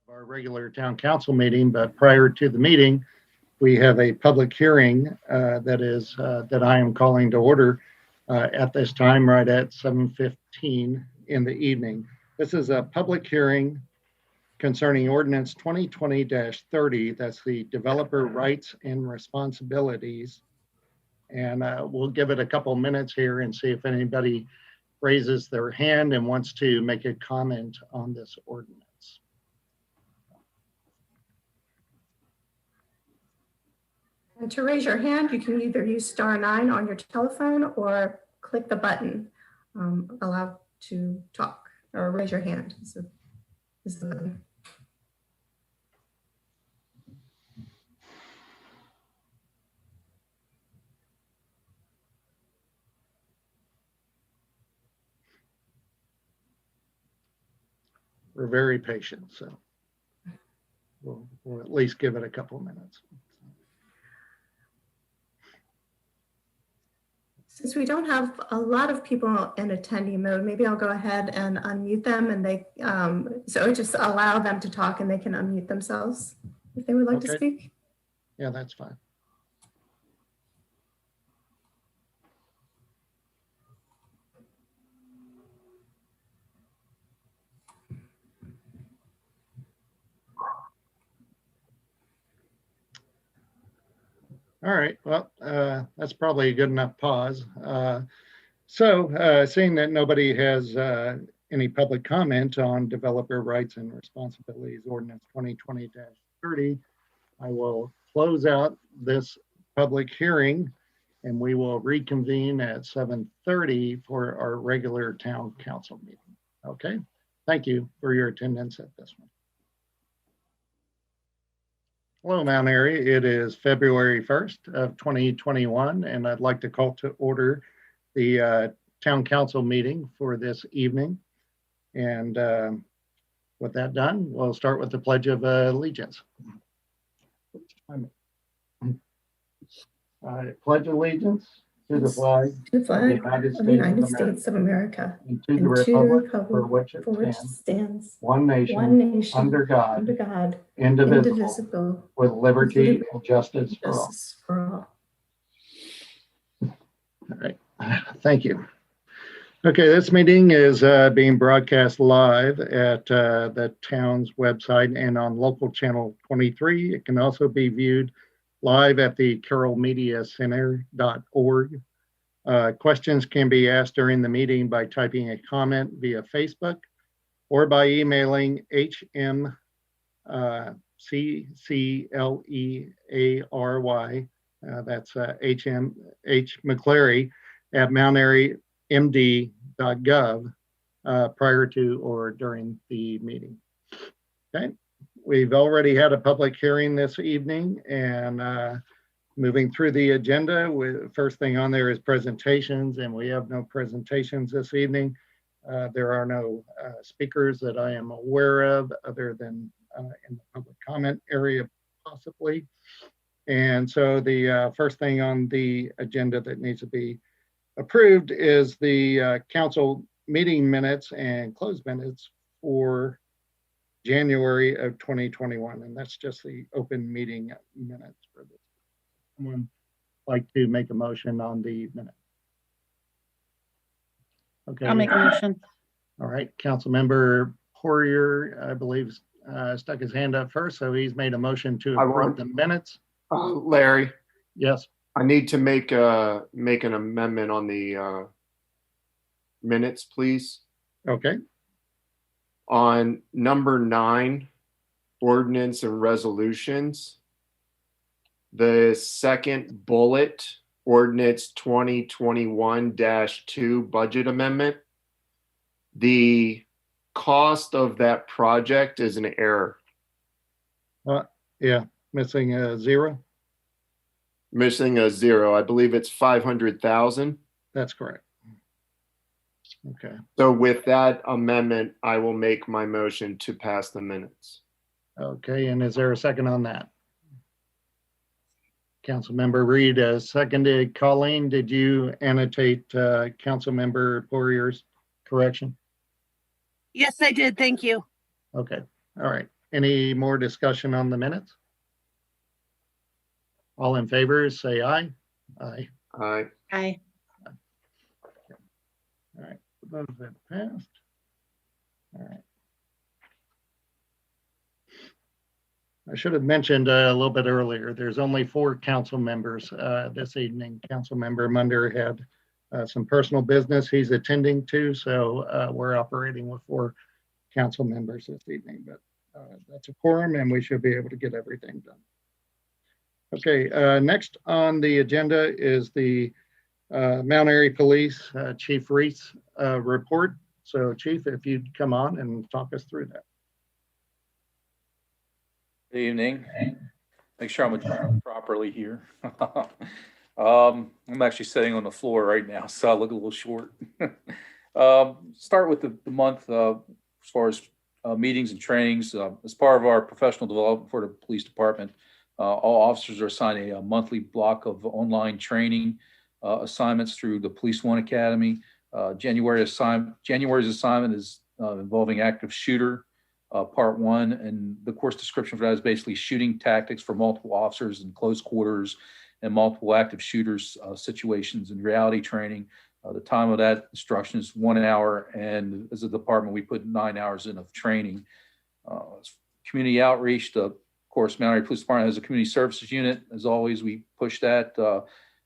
Our regular town council meeting, but prior to the meeting, we have a public hearing that I am calling to order at this time, right at 7:15 in the evening. This is a public hearing concerning ordinance 2020-30. That's the developer rights and responsibilities. And we'll give it a couple minutes here and see if anybody raises their hand and wants to make a comment on this ordinance. And to raise your hand, you can either use *9 on your telephone or click the button, allow to talk or raise your hand. So this is the button. We're very patient, so we'll at least give it a couple of minutes. Since we don't have a lot of people in attendee mode, maybe I'll go ahead and unmute them, and so just allow them to talk and they can unmute themselves if they would like to speak. Yeah, that's fine. All right, well, that's probably a good enough pause. Seeing that nobody has any public comment on developer rights and responsibilities ordinance 2020-30, I will close out this public hearing and we will reconvene at 7:30 for our regular town council meeting. Okay, thank you for your attendance at this one. Hello, Mount Airy. It is February 1st of 2021, and I'd like to call to order the town council meeting for this evening. And with that done, we'll start with the Pledge of Allegiance. I pledge allegiance to the flag of the United States of America and to the republic for which it stands, one nation, under God, indivisible, with liberty and justice for all. All right, thank you. Okay, this meeting is being broadcast live at the town's website and on local channel 23. It can also be viewed live at the carrollmediacenter.org. Questions can be asked during the meeting by typing a comment via Facebook or by emailing HMCCLEARY, that's McCleary at mountairy.md.gov prior to or during the meeting. Okay. We've already had a public hearing this evening, and moving through the agenda, first thing on there is presentations, and we have no presentations this evening. There are no speakers that I am aware of other than in the public comment area possibly. And so the first thing on the agenda that needs to be approved is the council meeting minutes and closed minutes for January of 2021, and that's just the open meeting minutes for this. Someone like to make a motion on the minute? Okay. I'll make a motion. All right, Councilmember Poirier, I believe, stuck his hand up first, so he's made a motion to approve the minutes. Larry. Yes. I need to make an amendment on the minutes, please. Okay. On number 9, ordinance and resolutions, the second bullet, ordinance 2021-2 budget amendment, the cost of that project is an error. Yeah, missing a zero. Missing a zero. I believe it's 500,000. That's correct. Okay. So with that amendment, I will make my motion to pass the minutes. Okay, and is there a second on that? Councilmember Reed seconded. Colleen, did you annotate Councilmember Poirier's correction? Yes, I did. Thank you. Okay, all right. Any more discussion on the minutes? All in favor, say aye. Aye. Aye. Aye. All right, those have passed. All right. I should have mentioned a little bit earlier, there's only 4 council members this evening. Councilmember Munder had some personal business he's attending to, so we're operating with 4 council members this evening, but that's a quorum and we should be able to get everything done. Okay, next on the agenda is the Mount Airy Police Chief Reese report. So Chief, if you'd come on and talk us through that. Good evening. Make sure I'm adjusted properly here. I'm actually sitting on the floor right now, so I look a little short. Start with the month as far as meetings and trainings. As part of our professional development for the police department, all officers are assigned a monthly block of online training assignments through the Police One Academy. January's assignment is involving active shooter. Part 1, and the course description for that is basically shooting tactics for multiple officers in close quarters and multiple active shooters situations and reality training. The time of that instruction is 1 hour, and as a department, we put 9 hours in of training. Community outreach, of course, Mount Airy Police Department has a community services unit. As always, we push that,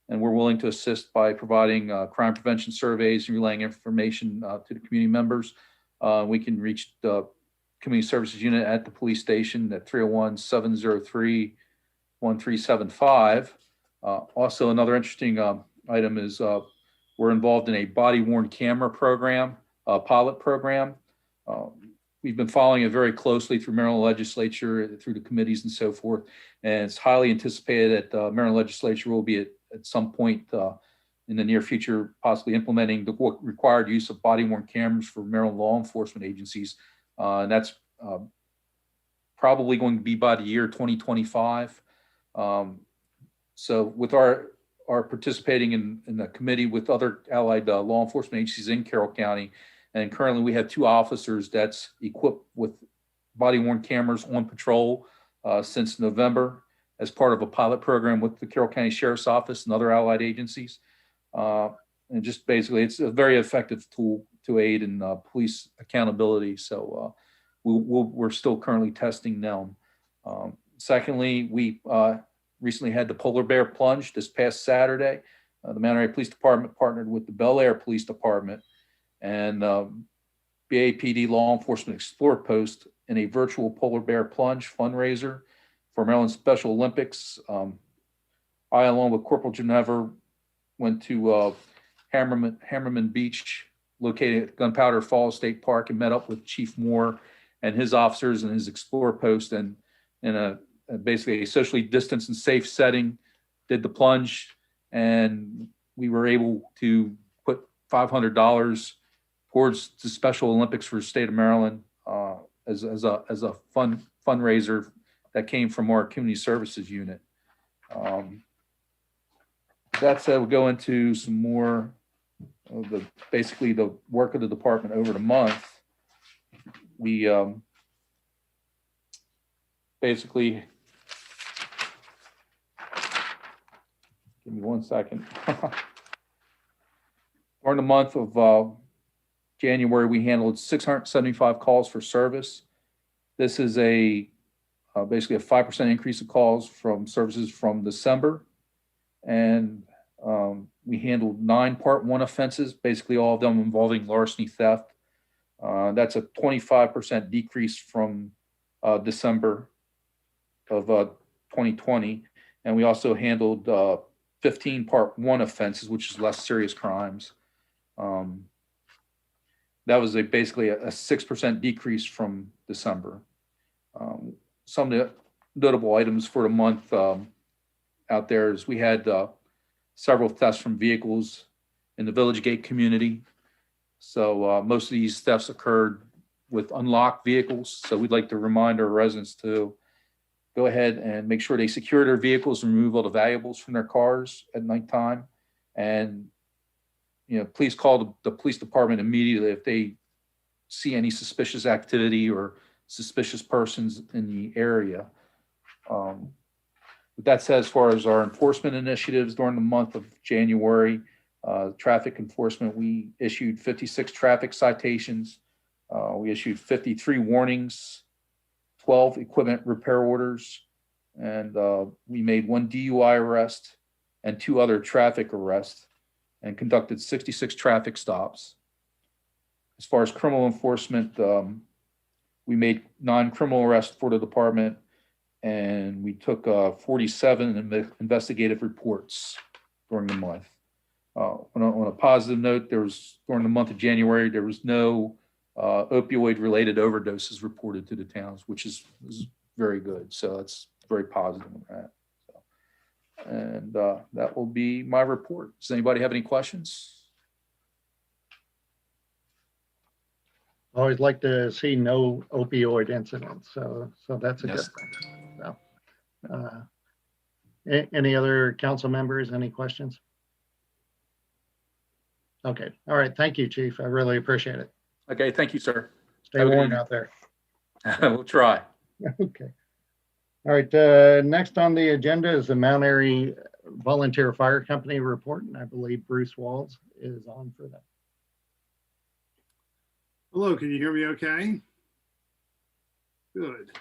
and we're willing to assist by providing crime prevention surveys and relaying information to the community members. We can reach the Community Services Unit at the police station at 301-703-1375. Also, another interesting item is we're involved in a body-worn camera program, pilot program. We've been following it very closely through Maryland legislature, through the committees and so forth. And it's highly anticipated that the Maryland legislature will be at some point in the near future, possibly implementing the required use of body-worn cameras for Maryland law enforcement agencies. And that's probably going to be by the year 2025. So with our participating in the committee with other allied law enforcement agencies in Carroll County, and currently we have 2 officers that's equipped with body-worn cameras on patrol since November as part of a pilot program with the Carroll County Sheriff's Office and other allied agencies. And just basically, it's a very effective tool to aid in police accountability. So we're still currently testing them. Secondly, we recently had the polar bear plunge this past Saturday. The Mount Airy Police Department partnered with the Bel Air Police Department and BAPD Law Enforcement Explorer Post in a virtual polar bear plunge fundraiser for Maryland Special Olympics. I, along with Corporal Ginevra, went to Hammerman Beach, located at Gunpowder Falls State Park, and met up with Chief Moore and his officers and his Explorer Post, and in basically a socially distanced and safe setting, did the plunge, and we were able to put $500 towards the Special Olympics for the state of Maryland as a fundraiser that came from our community services unit. That said, we'll go into some more of basically the work of the department over the month. We basically, give me 1 second. During the month of January, we handled 675 calls for service. This is basically a 5% increase of calls from services from December. And we handled 9 Part 1 offenses, basically all of them involving larceny theft. That's a 25% decrease from December of 2020. And we also handled 15 Part 1 offenses, which is less serious crimes. That was basically a 6% decrease from December. Some of the notable items for the month out there is we had several thefts from vehicles in the Village Gate community. So most of these thefts occurred with unlocked vehicles. So we'd like to remind our residents to go ahead and make sure they secure their vehicles and remove all the valuables from their cars at nighttime. And, please call the police department immediately if they see any suspicious activity or suspicious persons in the area. With that said, as far as our enforcement initiatives during the month of January, traffic enforcement, we issued 56 traffic citations. We issued 53 warnings, 12 equipment repair orders, and we made 1 DUI arrest and 2 other traffic arrests, and conducted 66 traffic stops. As far as criminal enforcement, we made 9 criminal arrests for the department, and we took 47 investigative reports during the month. On a positive note, during the month of January, there was no opioid-related overdoses reported to the towns, which is very good. So that's very positive on that. And that will be my report. Does anybody have any questions? Always like to see no opioid incidents, so that's a Yes. good thing. So, any other council members, any questions? Okay, all right, thank you, Chief. I really appreciate it. Okay, thank you, sir. Stay Have a good warm evening. out there. We'll try. Okay. All right, next on the agenda is the Mount Airy Volunteer Fire Company report, and I believe Bruce Walz is on for that. Hello, can you hear me okay? Good.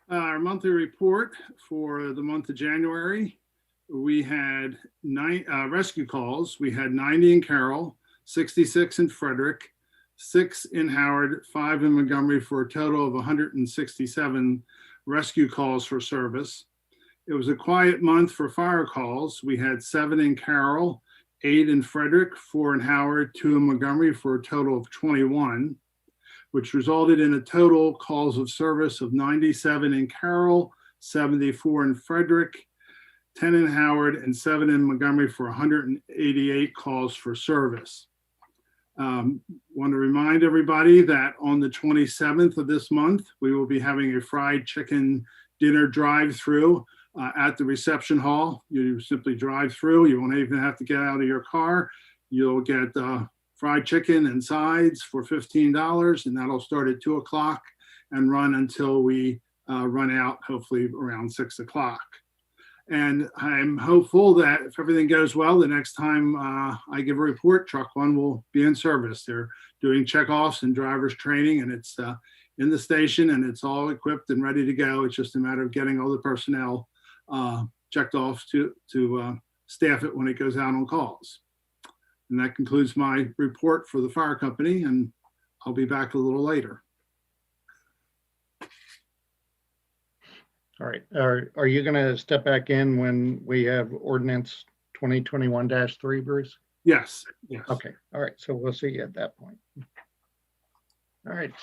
Our monthly report for the month of January, we had 9 rescue calls. We had 90 in Carroll, 66 in Frederick, 6 in Howard, 5 in Montgomery, for a total of 167 rescue calls for service. It was a quiet month for fire calls. We had 7 in Carroll, 8 in Frederick, 4 in Howard, 2 in Montgomery, for a total of 21, which resulted in a total calls of service of 97 in Carroll, 74 in Frederick, 10 in Howard, and 7 in Montgomery, for 188 calls for service. Want to remind everybody that on the 27th of this month, we will be having a fried chicken dinner drive-through at the reception hall. You simply drive through. You won't even have to get out of your car. You'll get fried chicken and sides for $15, and that'll start at 2 o'clock and run until we run out, hopefully around 6 o'clock. And I'm hopeful that if everything goes well, the next time I give a report, truck 1 will be in service. They're doing checkoffs and driver's training, and it's in the station, and it's all equipped and ready to go. It's just a matter of getting all the personnel checked off to staff it when it goes out on calls. And that concludes my report for the fire company, and I'll be back a little later. All right, are you going to step back in when we have ordinance 2021-3, Bruce? Yes, yes. Okay, all right, so we'll see you at that point. All right.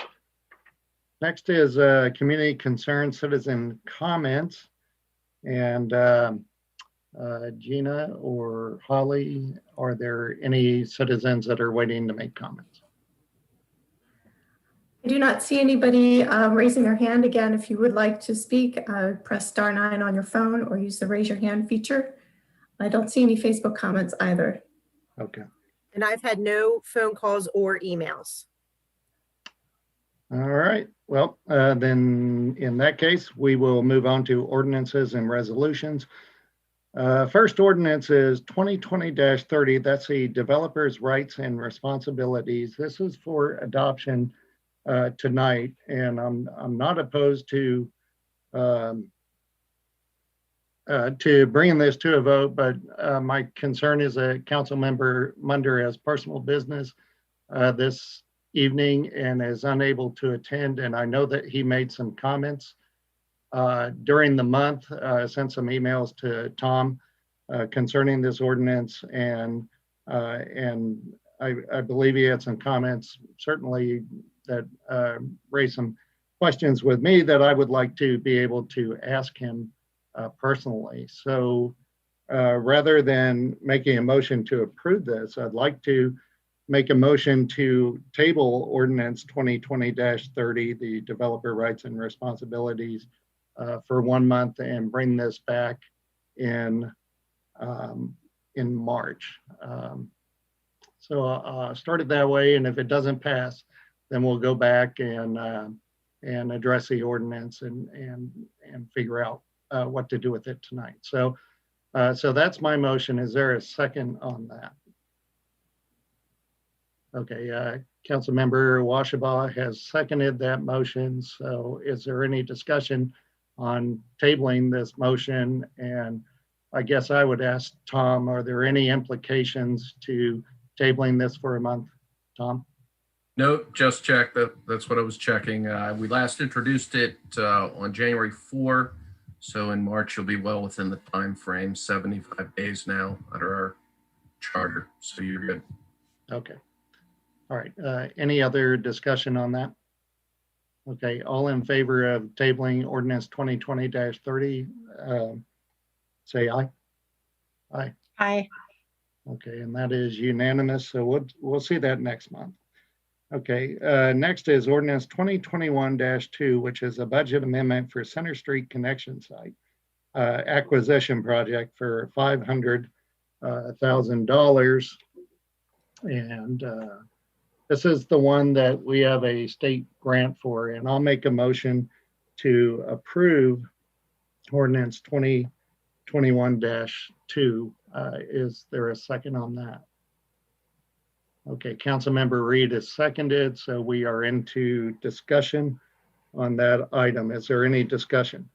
Next is community concern citizen comments. And Gina or Holly, are there any citizens that are waiting to make comments? I do not see anybody raising their hand. Again, if you would like to speak, press *9 on your phone or use the raise your hand feature. I don't see any Facebook comments either. Okay. And I've had no phone calls or emails. All right. Well, then in that case, we will move on to ordinances and resolutions. First ordinance is 2020-30. That's the developer's rights and responsibilities. This is for adoption tonight, and I'm not opposed to bringing this to a vote, but my concern is that Council Member Munder has personal business this evening and is unable to attend. And I know that he made some comments during the month, sent some emails to Tom concerning this ordinance, and I believe he had some comments certainly that raised some questions with me that I would like to be able to ask him personally. So rather than making a motion to approve this, I'd like to make a motion to table ordinance 2020-30, the developer rights and responsibilities, for 1 month and bring this back in March. So start it that way, and if it doesn't pass, then we'll go back and and address the ordinance and figure out what to do with it tonight. So that's my motion. Is there a second on that? Okay, Councilmember Washabaugh has seconded that motion. So is there any discussion on tabling this motion? And I guess I would ask Tom, are there any implications to tabling this for a month? Tom? Nope, just check that. That's what I was checking. We last introduced it on January 4. So in March, you'll be well within the time frame, 75 days now under our charter. So you're good. Okay. All right. Any other discussion on that? Okay. All in favor of tabling ordinance 2020-30, say aye. Aye. Aye. Okay. And that is unanimous. So we'll see that next month. Okay. Next is ordinance 2021-2, which is a budget amendment for Center Street Connection Site acquisition project for $500,000. And this is the one that we have a state grant for, and I'll make a motion to approve ordinance 2021-2. Is there a second on that? Okay, Councilmember Reed is seconded, so we are into discussion on that item. Is there any discussion?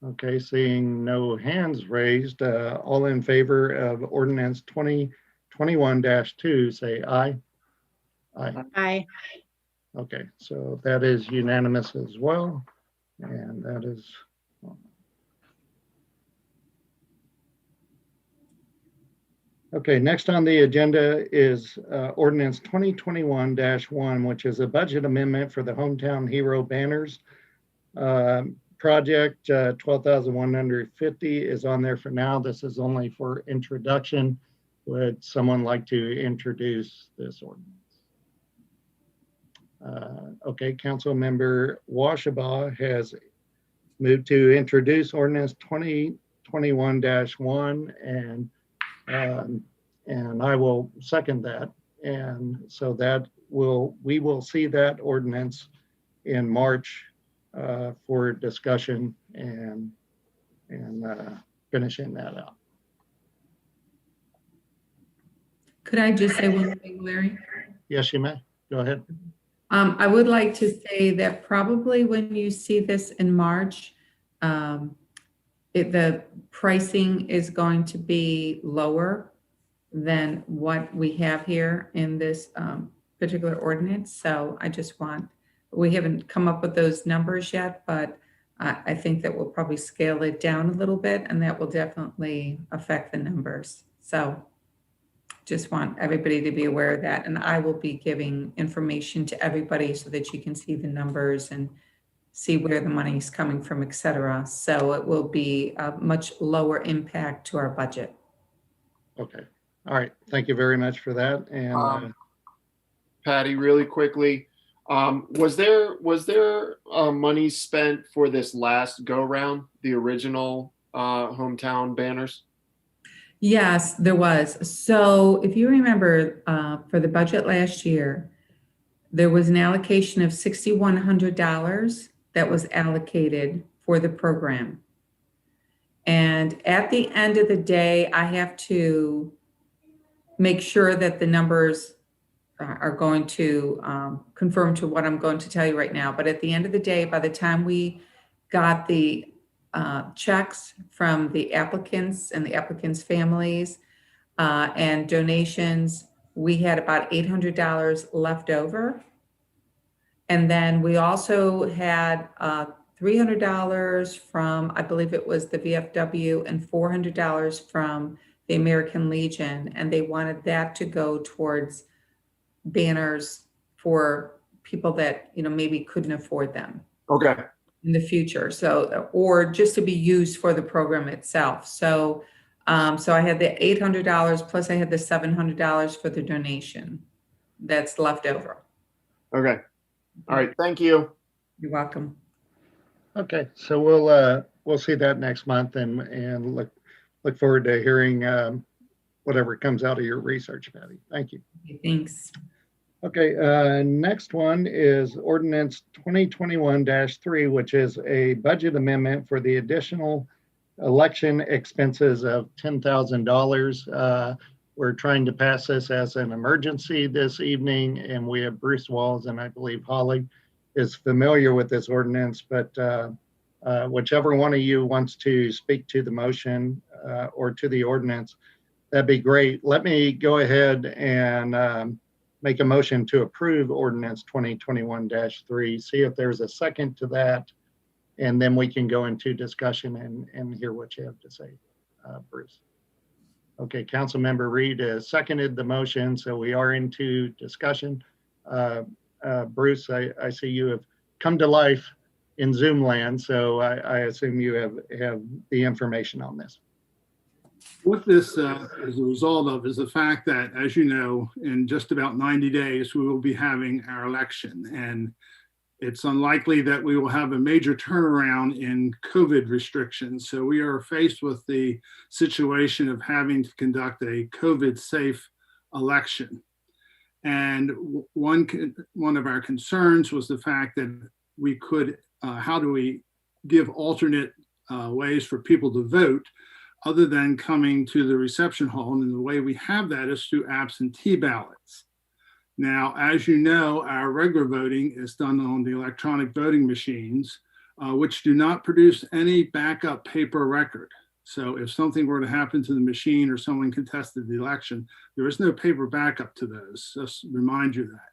Okay, seeing no hands raised, all in favor of ordinance 2021-2, say aye. Aye. Aye. Okay, so that is unanimous as well, and that is. Okay, next on the agenda is ordinance 2021-1, which is a budget amendment for the Hometown Hero banners. Project 12,150 is on there for now. This is only for introduction. Would someone like to introduce this ordinance? Okay, Councilmember Washabaugh has moved to introduce ordinance 2021-1, and I will second that. And so that we will see that ordinance in March for discussion and finishing that out. Could I just say one thing, Larry? Yes, you may. Go ahead. I would like to say that probably when you see this in March, the pricing is going to be lower than what we have here in this particular ordinance. So we haven't come up with those numbers yet, but I think that we'll probably scale it down a little bit, and that will definitely affect the numbers. So just want everybody to be aware of that. And I will be giving information to everybody so that you can see the numbers and see where the money is coming from, et cetera. So it will be a much lower impact to our budget. Okay. All right. Thank you very much for that. And Patty, really quickly, was there money spent for this last go round, the original hometown banners? Yes, there was. So if you remember, for the budget last year, there was an allocation of $6,100 that was allocated for the program. And at the end of the day, I have to make sure that the numbers are going to conform to what I'm going to tell you right now. But at the end of the day, by the time we got the checks from the applicants and the applicants' families and donations, we had about $800 left over. And then we also had $300 from, I believe it was the VFW, and $400 from the American Legion. And they wanted that to go towards banners for people that, maybe couldn't afford them. Okay. In the future. So, or just to be used for the program itself. So, so I had the $800 plus I had the $700 for the donation that's left over. Okay. All right. Thank you. You're welcome. okay, so we'll see that next month and look forward to hearing whatever comes out of your research, Patty. Thank you. Okay, thanks. Okay, next one is ordinance 2021-3, which is a budget amendment for the additional election expenses of $10,000. We're trying to pass this as an emergency this evening, and we have Bruce Walz and I believe Holly is familiar with this ordinance, but whichever one of you wants to speak to the motion or to the ordinance, that'd be great. Let me go ahead and make a motion to approve ordinance 2021-3, see if there's a second to that, and then we can go into discussion and hear what you have to say, Bruce. Okay, Councilmember Reed has seconded the motion, so we are into discussion. Bruce, I see you have come to life in Zoom land, so I assume you have the information on this. What this is a result of is the fact that, as you know, in just about 90 days, we will be having our election. And it's unlikely that we will have a major turnaround in COVID restrictions. So we are faced with the situation of having to conduct a COVID-safe election. And one of our concerns was the fact that we could, how do we give alternate ways for people to vote other than coming to the reception hall? And the way we have that is through absentee ballots. Now, as you know, our regular voting is done on the electronic voting machines, which do not produce any backup paper record. So if something were to happen to the machine or someone contested the election, there is no paper backup to those. Just remind you that.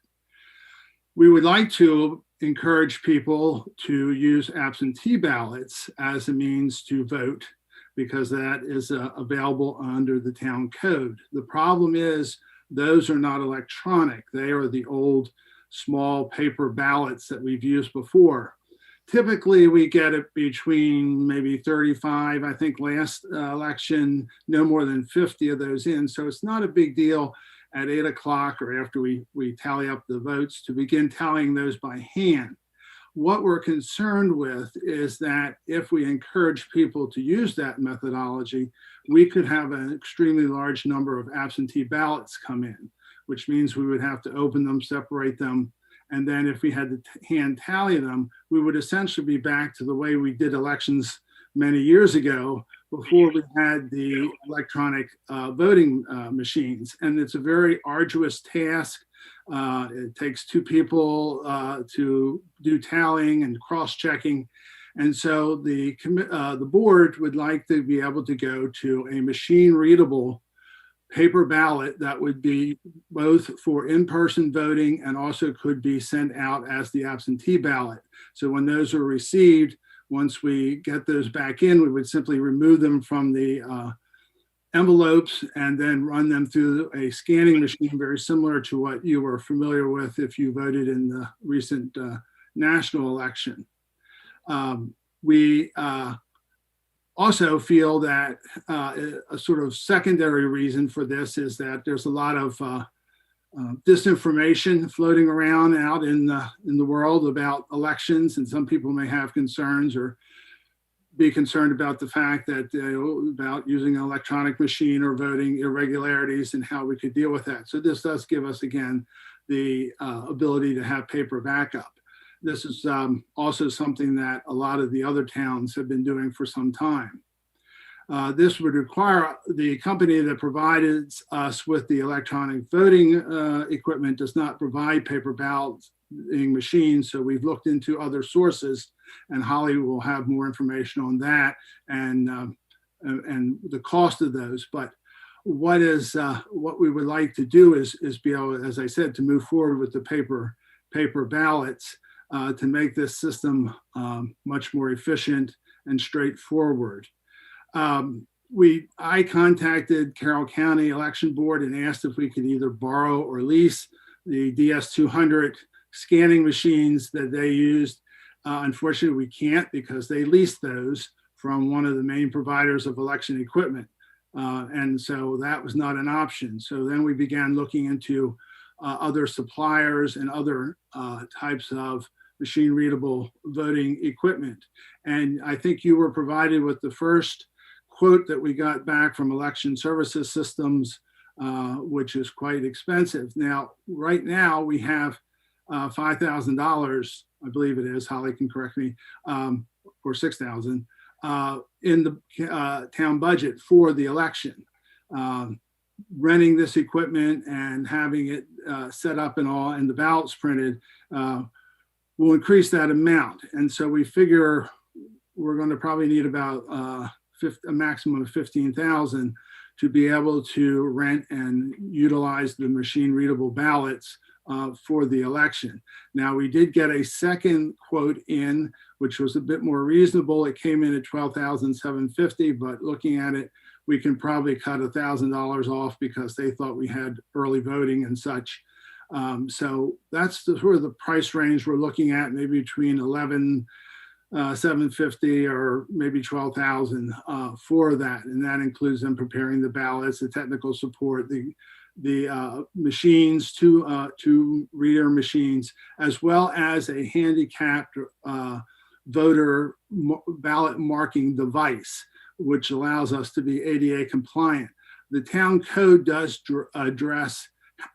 We would like to encourage people to use absentee ballots as a means to vote, because that is available under the town code. The problem is those are not electronic. They are the old small paper ballots that we've used before. Typically we get it between maybe 35, I think last election, no more than 50 of those in. So it's not a big deal at 8 o'clock or after we tally up the votes to begin tallying those by hand. What we're concerned with is that if we encourage people to use that methodology, we could have an extremely large number of absentee ballots come in, which means we would have to open them, separate them, and then if we had to hand tally them, we would essentially be back to the way we did elections many years ago before we had the electronic voting machines. And it's a very arduous task. It takes two people to do tallying and cross-checking. And so the board would like to be able to go to a machine-readable paper ballot that would be both for in-person voting and also could be sent out as the absentee ballot. So when those are received, once we get those back in, we would simply remove them from the envelopes and then run them through a scanning machine, very similar to what you were familiar with if you voted in the recent national election. We also feel that a sort of secondary reason for this is that there's a lot of disinformation floating around out in the world about elections, and some people may have concerns or be concerned about the fact that about using an electronic machine or voting irregularities and how we could deal with that. So this does give us, again, the ability to have paper backup. This is also something that a lot of the other towns have been doing for some time. This would require the company that provided us with the electronic voting equipment does not provide paper balloting machines. So we've looked into other sources, and Holly will have more information on that and the cost of those. But what we would like to do is be able, as I said, to move forward with the paper ballots to make this system much more efficient and straightforward. I contacted Carroll County Election Board and asked if we could either borrow or lease the DS200 scanning machines that they used. Unfortunately, we can't because they leased those from one of the main providers of election equipment. And so that was not an option. So then we began looking into other suppliers and other types of machine readable voting equipment. And I think you were provided with the first quote that we got back from Election Services Systems, which is quite expensive. Now, right now we have $5,000, I believe it is, Holly can correct me, or $6,000 in the town budget for the election. Renting this equipment and having it set up and all, and the ballots printed will increase that amount. And so we figure we're going to probably need about a maximum of 15,000 to be able to rent and utilize the machine readable ballots for the election. Now, we did get a second quote in, which was a bit more reasonable. It came in at $12,750, but looking at it, we can probably cut $1,000 off because they thought we had early voting and such. So that's the sort of the price range we're looking at, maybe between $11,750 or maybe $12,000 for that. And that includes them preparing the ballots, the technical support, the machines, two reader machines, as well as a handicapped voter ballot marking device, which allows us to be ADA compliant. The town code does address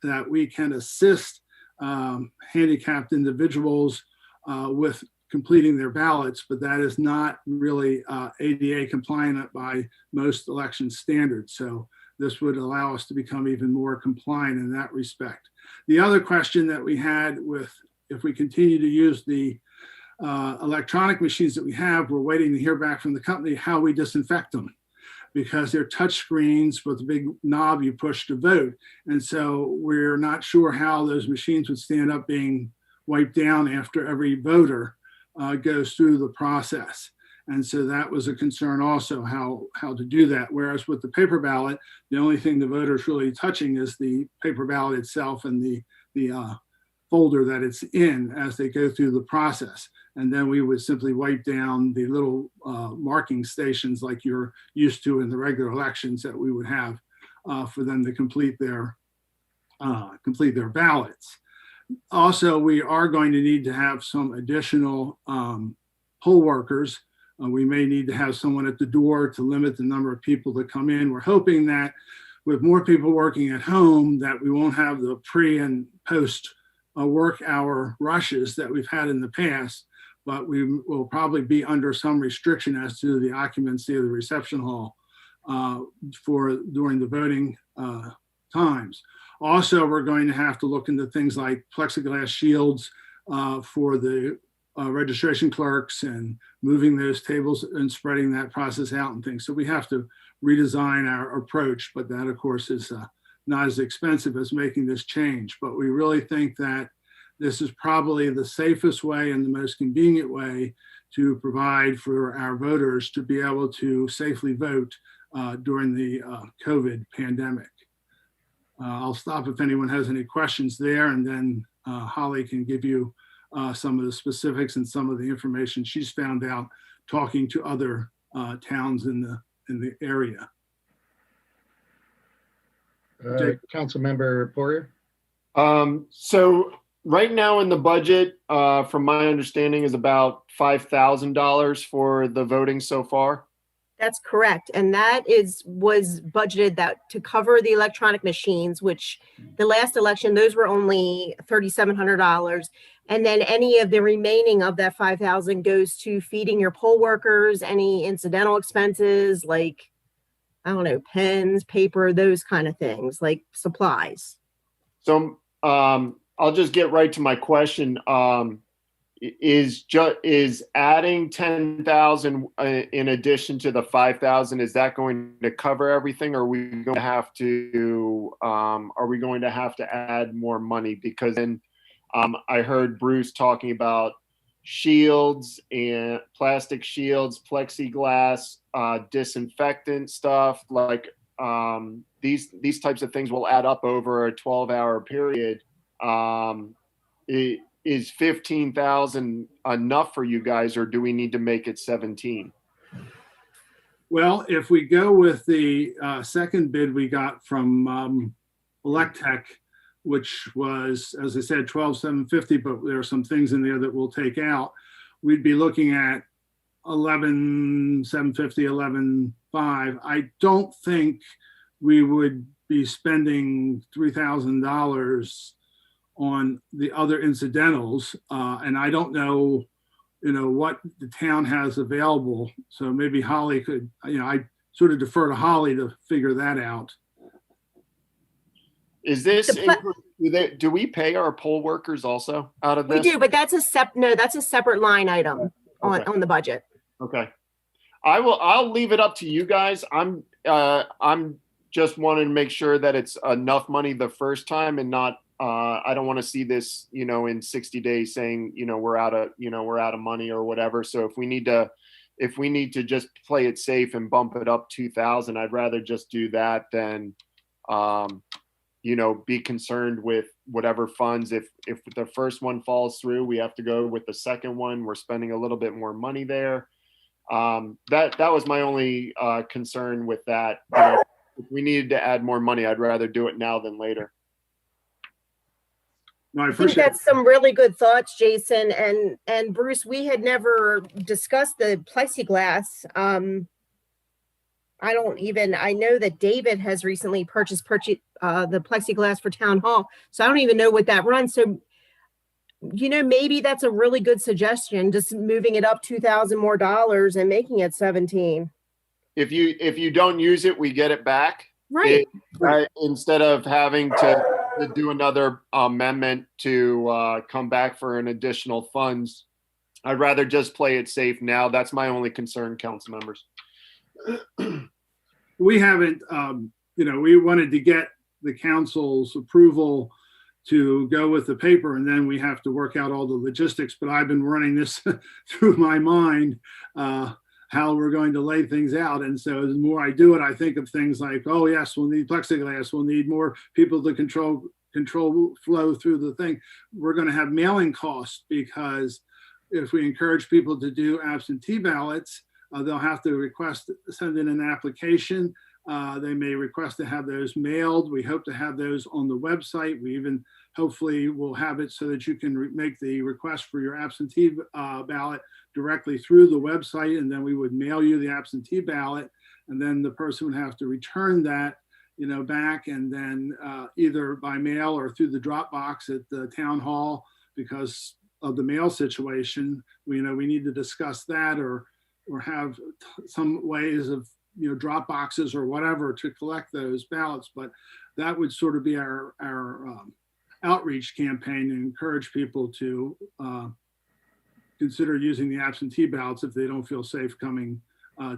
that we can assist handicapped individuals with completing their ballots, but that is not really ADA compliant by most election standards. So this would allow us to become even more compliant in that respect. The other question that we had with, if we continue to use the electronic machines that we have, we're waiting to hear back from the company how we disinfect them, because they're touch screens with a big knob you push to vote. And so we're not sure how those machines would stand up being wiped down after every voter goes through the process. And so that was a concern also, how to do that. Whereas with the paper ballot, the only thing the voter's really touching is the paper ballot itself and the folder that it's in as they go through the process. And then we would simply wipe down the little marking stations like you're used to in the regular elections that we would have for them to complete their ballots. Also, we are going to need to have some additional poll workers. We may need to have someone at the door to limit the number of people that come in. We're hoping that with more people working at home, that we won't have the pre and post work hour rushes that we've had in the past, but we will probably be under some restriction as to the occupancy of the reception hall during the voting times. Also, we're going to have to look into things like plexiglass shields for the registration clerks and moving those tables and spreading that process out and things. So we have to redesign our approach, but that of course is not as expensive as making this change. But we really think that this is probably the safest way and the most convenient way to provide for our voters to be able to safely vote during the COVID pandemic. I'll stop if anyone has any questions there, and then Holly can give you some of the specifics and some of the information she's found out talking to other towns in the area. Councilmember Poirier. So right now in the budget, from my understanding, is about $5,000 for the voting so far. That's correct. And that was budgeted to cover the electronic machines, which the last election, those were only $3,700. And then any of the remaining of that $5,000 goes to feeding your poll workers, any incidental expenses like, I don't know, pens, paper, those kind of things, like supplies. So I'll just get right to my question. Is adding 10,000 in addition to the 5,000, is that going to cover everything, or are we going to have to add more money? Because then I heard Bruce talking about shields and plastic shields, plexiglass, disinfectant stuff, like these types of things will add up over a 12-hour period. Is 15,000 enough for you guys, or do we need to make it 17? Well, if we go with the second bid we got from Electech, which was, as I said, $12,750, but there are some things in there that we'll take out, we'd be looking at $11,750, I don't think we would be spending $3,000 on the other incidentals. And I don't know, what the town has available. So maybe Holly could, I sort of defer to Holly to figure that out. Is this, do we pay our poll workers also out of this? We do, but that's a separate line item on the budget. Okay. I'll leave it up to you guys. I'm just wanting to make sure that it's enough money the first time and not, I don't want to see this, in 60 days saying, we're out of money or whatever. So if we need to just play it safe and bump it up 2,000, I'd rather just do that than, be concerned with whatever funds. If the first one falls through, we have to go with the second one. We're spending a little bit more money there. That was my only concern with that. If we needed to add more money, I'd rather do it now than later. No, I I think that's some really good thoughts, Jason and Bruce. We had never discussed the plexiglass. I know that David has recently purchased the plexiglass for town hall. So I don't even know what that runs. So, maybe that's a really good suggestion, just moving it up $2,000 more and making it 17. If you don't use it, we get it back. Right. Instead of having to do another amendment to come back for an additional funds, I'd rather just play it safe now. That's my only concern, council members. We haven't, we wanted to get the council's approval to go with the paper, and then we have to work out all the logistics. But I've been running this through my mind, how we're going to lay things out. And so the more I do it, I think of things like, oh yes, we'll need plexiglass. We'll need more people to control flow through the thing. We're going to have mailing costs, because if we encourage people to do absentee ballots, they'll have to send in an application. They may request to have those mailed. We hope to have those on the website. We even hopefully will have it so that you can make the request for your absentee ballot directly through the website, and then we would mail you the absentee ballot, and then the person would have to return that, back, and then either by mail or through the drop box at the town hall. Because of the mail situation, we need to discuss that, or have some ways of drop boxes or whatever to collect those ballots. But that would sort of be our outreach campaign, and encourage people to consider using the absentee ballots if they don't feel safe coming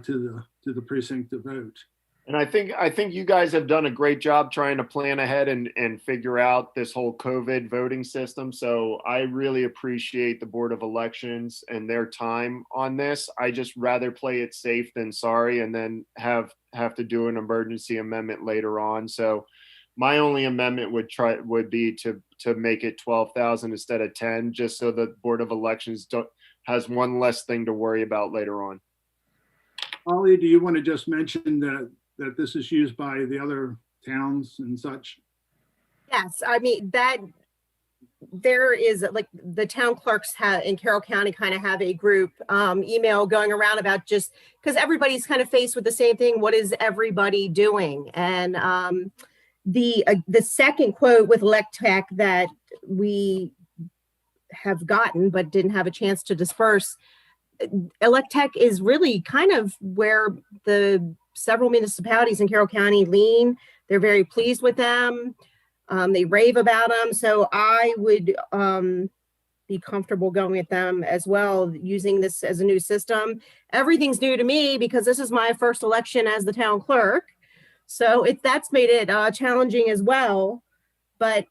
to the precinct to vote. And I think you guys have done a great job trying to plan ahead and figure out this whole COVID voting system. So I really appreciate the Board of Elections and their time on this. I just rather play it safe than sorry, and then have to do an emergency amendment later on. So my only amendment would be to make it 12,000 instead of 10, just so the Board of Elections has one less thing to worry about later on. Holly, do you want to just mention that this is used by the other towns and such? Yes, I mean, that there is, like, the town clerks in Carroll County kind of have a group email going around about, just because everybody's kind of faced with the same thing. What is everybody doing? And the second quote with Electech that we have gotten but didn't have a chance to disperse, Electech is really kind of where the several municipalities in Carroll County lean. They're very pleased with them. They rave about them. So I would be comfortable going with them as well, using this as a new system. Everything's new to me because this is my first election as the town clerk. So that's made it challenging as well. But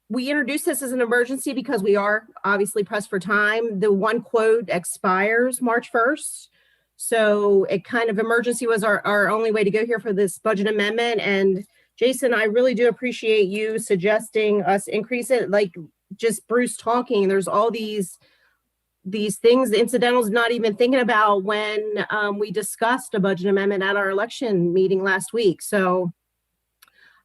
we introduced this as an emergency because we are obviously pressed for time. The one quote expires March 1st. So it kind of emergency was our only way to go here for this budget amendment. And Jason, I really do appreciate you suggesting us increase it. Like just Bruce talking, there's all these things, the incidentals, not even thinking about when we discussed a budget amendment at our election meeting last week. So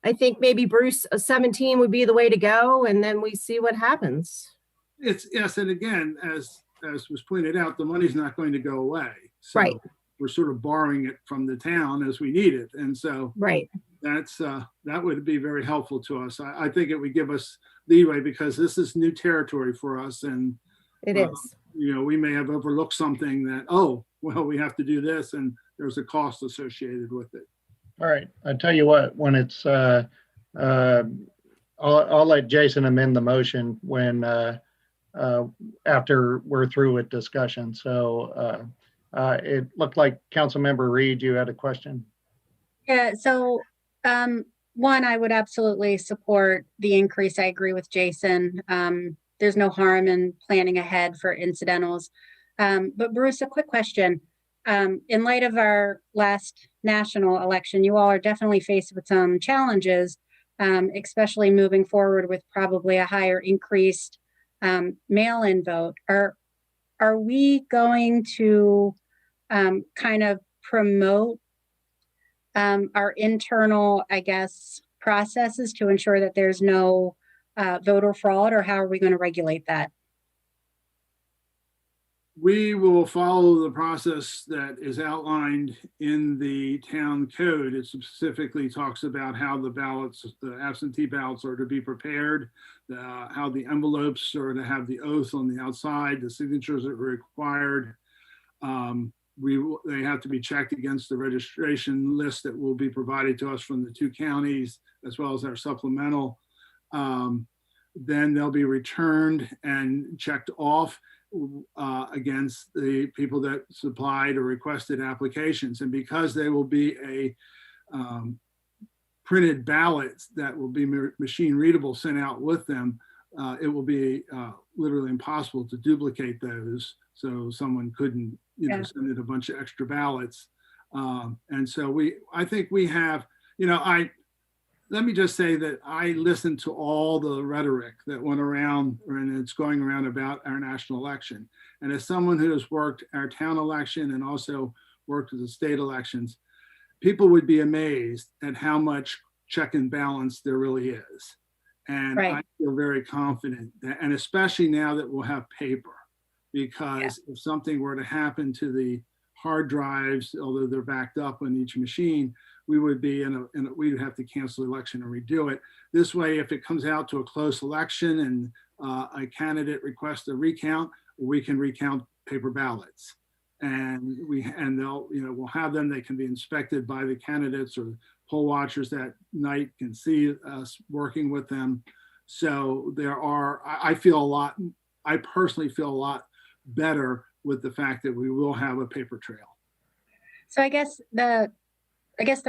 I think maybe Bruce, 17 would be the way to go, and then we see what happens. Yes, and again, as was pointed out, the money's not going to go away. So, right. we're sort of borrowing it from the town as we need it. And so Right. that would be very helpful to us. I think it would give us leeway because this is new territory for us. And, It is. we may have overlooked something that, oh, well, we have to do this and there's a cost associated with it. All right, I tell you what, when it's, I'll let Jason amend the motion when, after we're through with discussion. So it looked like Councilmember Reed, you had a question. Yeah, so one, I would absolutely support the increase. I agree with Jason. There's no harm in planning ahead for incidentals. But Bruce, a quick question. In light of our last national election, you all are definitely faced with some challenges, especially moving forward with probably a higher increased mail-in vote. Are we going to kind of promote our internal, I guess, processes to ensure that there's no voter fraud, or how are we going to regulate that? We will follow the process that is outlined in the town code. It specifically talks about how the ballots, the absentee ballots are to be prepared, how the envelopes are to have the oath on the outside, the signatures that are required. They have to be checked against the registration list that will be provided to us from the 2 counties, as well as our supplemental. Then they'll be returned and checked off against the people that supplied or requested applications. And because they will be a printed ballots that will be machine readable sent out with them, it will be literally impossible to duplicate those. So someone couldn't, send in a bunch of extra ballots. And so I think we have, let me just say that I listened to all the rhetoric that went around, and it's going around about our national election. And as someone who has worked our town election and also worked with the state elections, people would be amazed at how much check and balance there really is. And Right. I feel very confident that, and especially now that we'll have paper, because if something were to happen to the hard drives, although they're backed up on each machine, we would be we would have to cancel the election and redo it. This way, if it comes out to a close election and a candidate requests a recount, we can recount paper ballots. And they'll, we'll have them, they can be inspected by the candidates, or poll watchers that night can see us working with them. So I personally feel a lot better with the fact that we will have a paper trail. So I guess the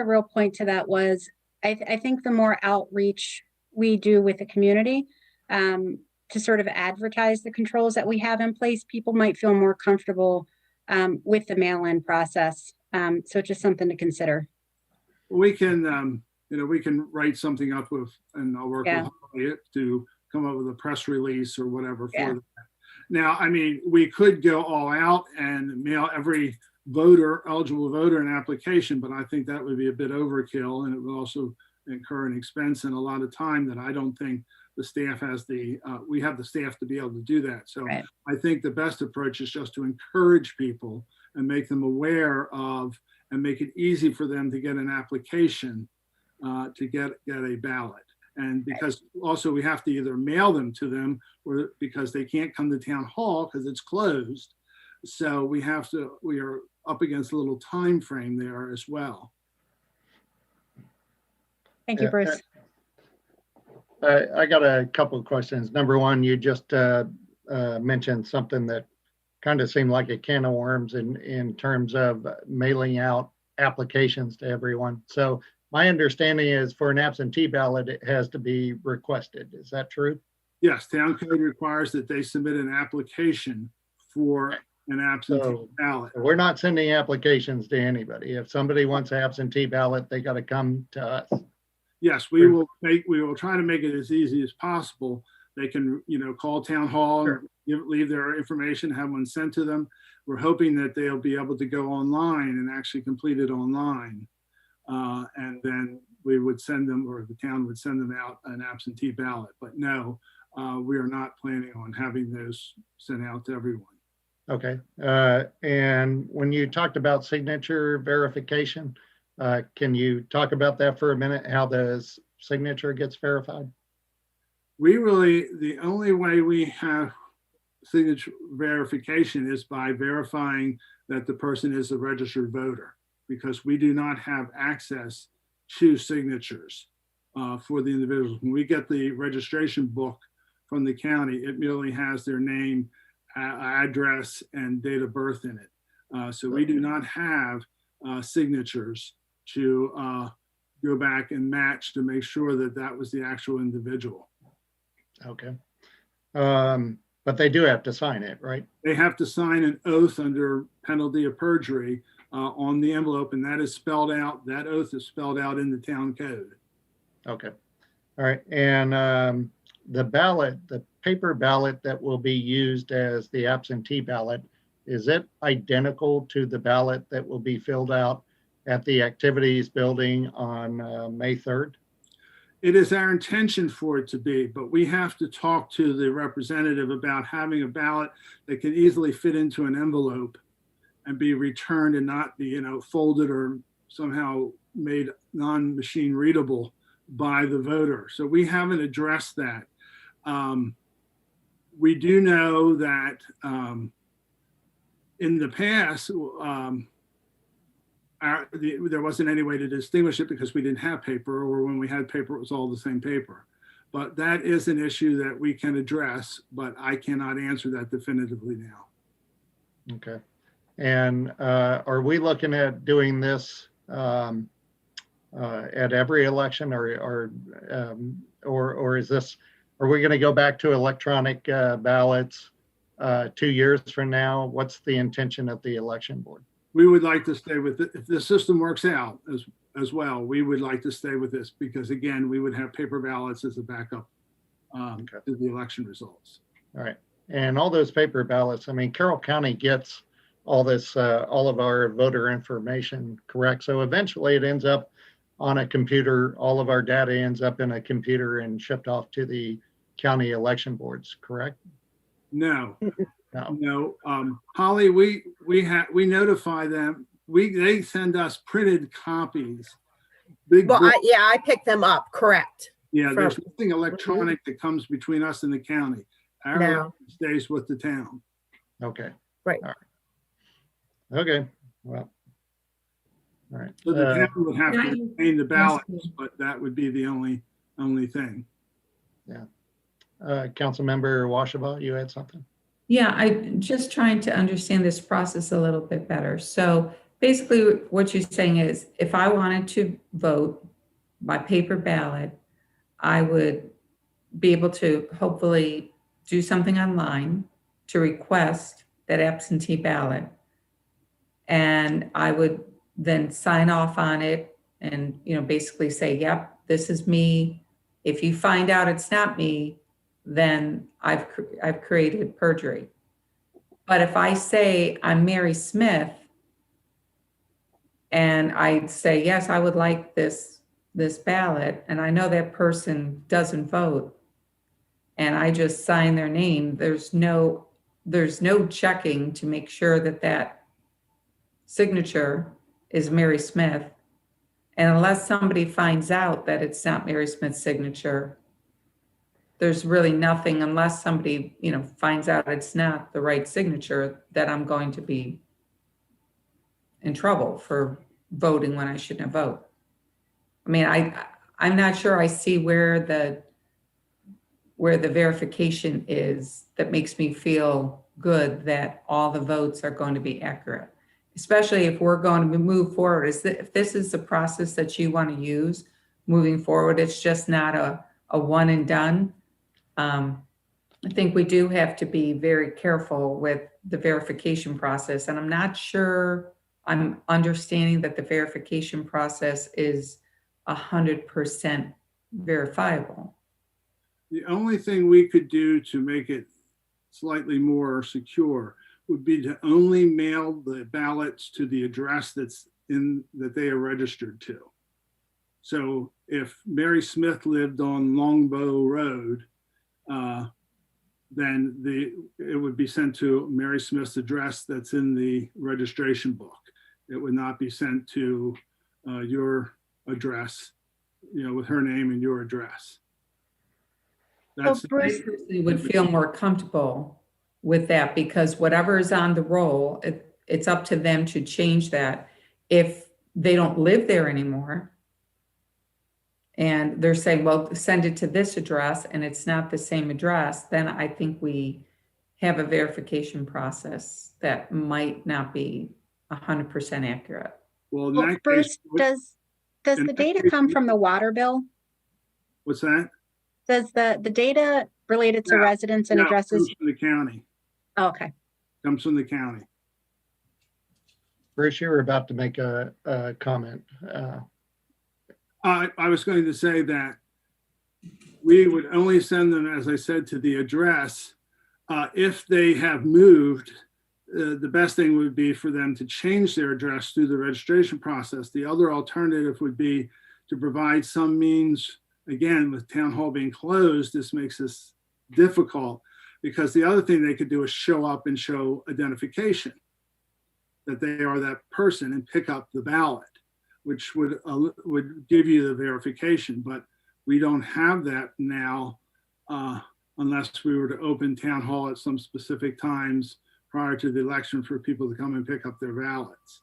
real point to that was, I think the more outreach we do with the community to sort of advertise the controls that we have in place, people might feel more comfortable with the mail-in process. So just something to consider. We can, we can write something up with, and I'll work with Holly to come up with a press release or whatever for that. Now, I mean, we could go all out and mail every eligible voter an application, but I think that would be a bit overkill, and it would also incur an expense and a lot of time that I don't think the staff has we have the staff to be able to do that. So Right. I think the best approach is just to encourage people and make them aware of, and make it easy for them to get an application to get a ballot. And because also we have to either mail them to them, or because they can't come to town hall because it's closed. So we are up against a little time frame there as well. Thank you, Bruce. I got a couple of questions. Number one, you just mentioned something that kind of seemed like a can of worms in terms of mailing out applications to everyone. So my understanding is for an absentee ballot, it has to be requested. Is that true? Yes, town code requires that they submit an application for an absentee ballot. We're not sending applications to anybody. If somebody wants an absentee ballot, they got to come to us. Yes, we will try to make it as easy as possible. They can, call town hall, Sure. leave their information, have one sent to them. We're hoping that they'll be able to go online and actually complete it online. And then we would send them, or the town would send them out an absentee ballot. But no, we are not planning on having those sent out to everyone. Okay. And when you talked about signature verification, can you talk about that for a minute, how the signature gets verified? The only way we have signature verification is by verifying that the person is a registered voter, because we do not have access to signatures for the individuals. When we get the registration book from the county, it merely has their name, address, and date of birth in it. So we do not have signatures to go back and match to make sure that that was the actual individual. Okay. But they do have to sign it, right? They have to sign an oath under penalty of perjury on the envelope, and that is spelled out. That oath is spelled out in the town code. Okay. All right. And the ballot, the paper ballot that will be used as the absentee ballot, is it identical to the ballot that will be filled out at the activities building on May 3rd? It is our intention for it to be, but we have to talk to the representative about having a ballot that can easily fit into an envelope and be returned and not be, folded or somehow made non-machine readable by the voter. So we haven't addressed that. We do know that in the past, there wasn't any way to distinguish it because we didn't have paper, or when we had paper, it was all the same paper. But that is an issue that we can address, but I cannot answer that definitively now. Okay. And are we looking at doing this at every election, or is this, are we going to go back to electronic ballots 2 years from now? What's the intention of the election board? We would like to stay with it. If the system works out as well, we would like to stay with this because, again, we would have paper ballots as a backup to the election results. All right. And all those paper ballots, I mean, Carroll County gets all this, all of our voter information, correct? So eventually it ends up on a computer. All of our data ends up in a computer and shipped off to the county election boards, correct? No. No. Holly, we notify them. They send us printed copies. Big Well, book. I picked them up, correct. Yeah, there's nothing electronic that comes between us and the county. Our No. election stays with the town. Okay. Right. All right. Okay. Well. All right. So the town would have Can I- to retain the ballots, but that would be the only thing. Councilmember Washabaugh, you had something? Yeah, I'm just trying to understand this process a little bit better. So basically what you're saying is if I wanted to vote by paper ballot, I would be able to hopefully do something online to request that absentee ballot. And I would then sign off on it and, basically say, yep, this is me. If you find out it's not me, then I've created perjury. But if I say I'm Mary Smith and I say, yes, I would like this ballot, and I know that person doesn't vote, and I just sign their name, there's no checking to make sure that signature is Mary Smith. And unless somebody finds out that it's not Mary Smith's signature, there's really nothing, unless somebody, finds out it's not the right signature, that I'm going to be in trouble for voting when I shouldn't have voted. I mean, I'm not sure I see where the verification is that makes me feel good that all the votes are going to be accurate, especially if we're going to move forward. If this is the process that you want to use moving forward, it's just not a one and done. I think we do have to be very careful with the verification process, and I'm not sure I'm understanding that the verification process is 100% verifiable. The only thing we could do to make it slightly more secure would be to only mail the ballots to the address that they are registered to. So if Mary Smith lived on Longbow Road, then it would be sent to Mary Smith's address that's in the registration book. It would not be sent to your address, with her name and your address. That's Bruce- I personally would feel more comfortable with that, because whatever is on the roll, it's up to them to change that. If they don't live there anymore and they're saying, well, send it to this address, and it's not the same address, then I think we have a verification process that might not be 100% accurate. well, in Well, that Bruce, case, does in the that data case- come from the water bill? what's that? Does the data related to No, residents and No, it addresses? comes from the county. Oh, okay. Comes from the county. Bruce, you were about to make a comment. I was going to say that we would only send them, as I said, to the address. If they have moved, the best thing would be for them to change their address through the registration process. The other alternative would be to provide some means, again, with town hall being closed, this makes this difficult, because the other thing they could do is show up and show identification that they are that person and pick up the ballot, which would give you the verification. But we don't have that now, unless we were to open town hall at some specific times prior to the election for people to come and pick up their ballots.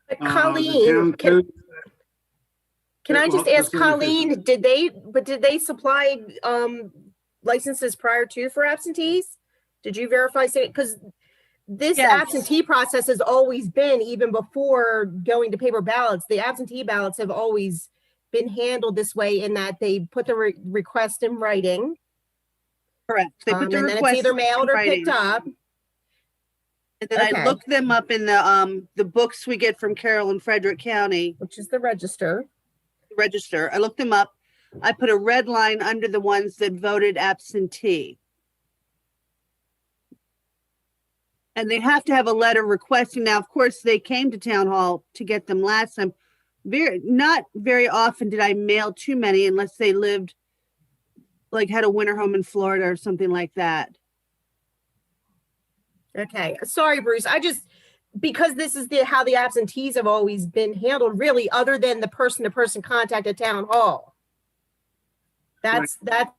But The town Colleen, code- can I well, just ask that's another Colleen, did they supply licenses prior to for absentees? Did you verify? Because this Yes. absentee process has always been, even before going to paper ballots, the absentee ballots have always been handled this way, in that they put the request in writing. Correct. They put And the then it's request either in mailed or picked writing, up. and then Okay. I look them up in the books we get from Carroll and Frederick County Which is the register. register. I look them up. I put a red line under the ones that voted absentee. And they have to have a letter requesting. Now, of course, they came to town hall to get them last time. Not very often did I mail too many, unless they lived, like, had a winter home in Florida or something like that. Okay, sorry, Bruce. Because this is how the absentees have always been handled, really, other than the person-to-person contact at town hall. That's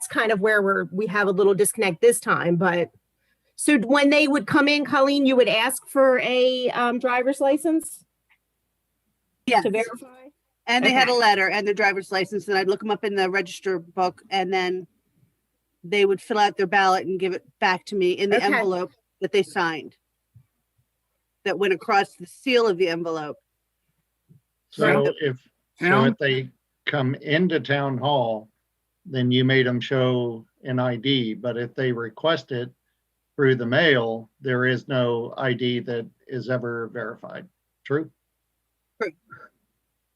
kind of where we have a little disconnect this time. But so when they would come in, Colleen, you would ask for a driver's license Yes. to verify? And they had a Okay. letter and their driver's license, and I'd look them up in the register book, and then they would fill out their ballot and give it back to me in the Okay. envelope that they signed. That went across the seal of the envelope. So Right. if Town- they come into town hall, then you made them show an ID. But if they request it through the mail, there is no ID that is ever verified. True?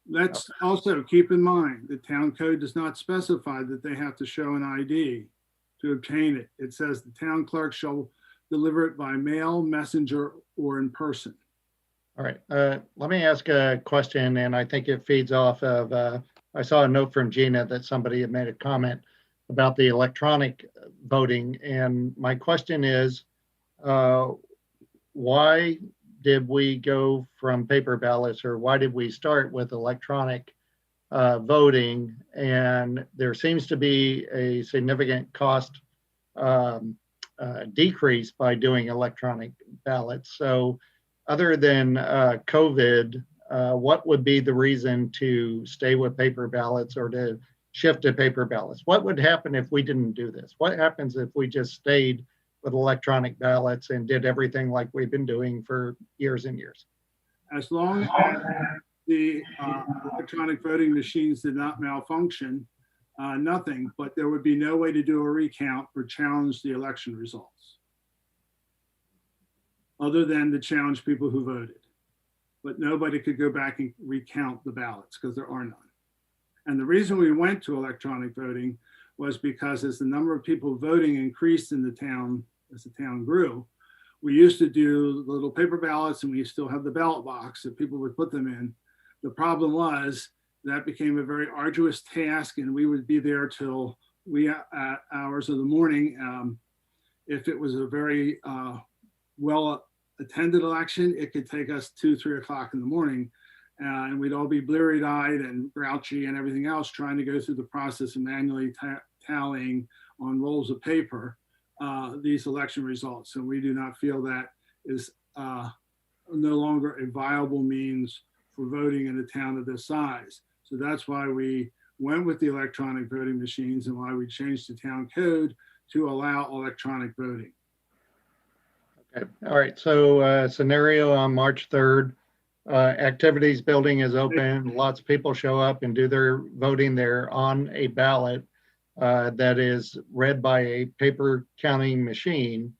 Let's also keep in mind, the town code does not specify that they have to show an ID to obtain it. It says the town clerk shall deliver it by mail, messenger, or in person. All right, let me ask a question, and I think it feeds off of, I saw a note from Gina that somebody had made a comment about the electronic voting, and my question is, why did we go from paper ballots, or why did we start with electronic voting? And there seems to be a significant cost decrease by doing electronic ballots. So other than COVID, what would be the reason to stay with paper ballots or to shift to paper ballots? What would happen if we didn't do this? What happens if we just stayed with electronic ballots and did everything like we've been doing for years and years? As long as the electronic voting machines did not malfunction, nothing, but there would be no way to do a recount or challenge the election results, other than to challenge people who voted. But nobody could go back and recount the ballots because there are none. And the reason we went to electronic voting was because as the number of people voting increased in the town, as the town grew, we used to do the little paper ballots, and we still have the ballot box that people would put them in. The problem was that became a very arduous task, and we would be there till wee hours of the morning. If it was a very well attended election, it could take us 2, 3 o'clock in the morning. And we'd all be bleary-eyed and grouchy and everything else trying to go through the process of manually tallying on rolls of paper these election results. And we do not feel that is no longer a viable means for voting in a town of this size. So that's why we went with the electronic voting machines and why we changed the town code to allow electronic voting. Okay. All right. So scenario on March 3rd, activities building is open. Lots of people show up and do their voting there on a ballot that is read by a paper counting machine.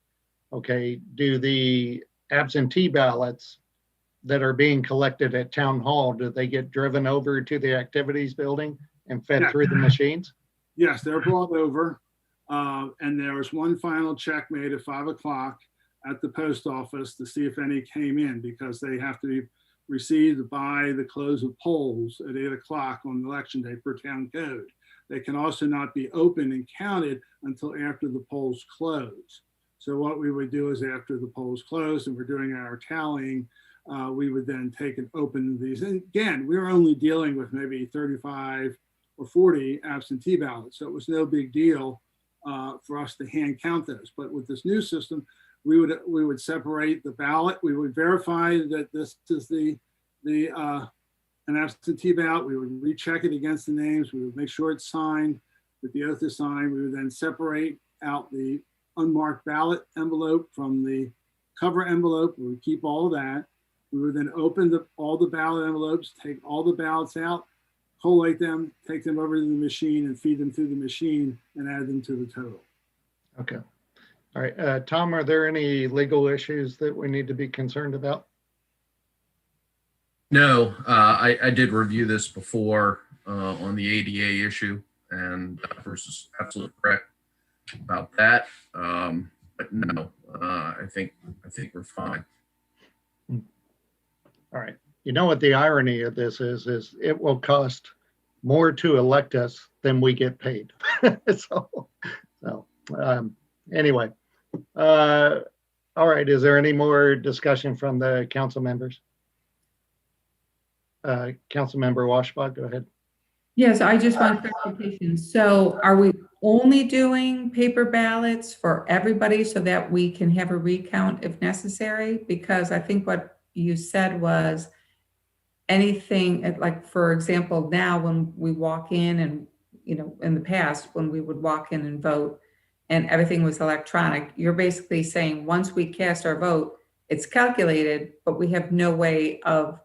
Okay. Do the absentee ballots that are being collected at town hall, do they get driven over to the activities building and fed through the machines? Yes, they're brought over. And there was one final check made at 5 o'clock at the post office to see if any came in, because they have to be received by the close of polls at 8 o'clock on election day per town code. They can also not be opened and counted until after the polls close. So what we would do is after the polls close and we're doing our tallying, we would then take and open these. And again, we were only dealing with maybe 35 or 40 absentee ballots. So it was no big deal for us to hand count those. But with this new system, we would separate the ballot. We would verify that this is an absentee ballot. We would recheck it against the names. We would make sure it's signed, that the oath is signed. We would then separate out the unmarked ballot envelope from the cover envelope. We would keep all of that. We would then open all the ballot envelopes, take all the ballots out, collate them, take them over to the machine and feed them through the machine and add them to the total. Okay. All right. Tom, are there any legal issues that we need to be concerned about? No, I did review this before on the ADA issue, and Bruce is absolutely correct about that. But no, I think we're fine. All right. You know what the irony of this is it will cost more to elect us than we get paid. Anyway. All right. Is there any more discussion from the council members? Councilmember Washbach, go ahead. Yes, I just want clarification. So are we only doing paper ballots for everybody so that we can have a recount if necessary? Because I think what you said was anything, like, for example, now when we walk in and, you know, in the past, when we would walk in and vote and everything was electronic, you're basically saying once we cast our vote, it's calculated, but we have no way of,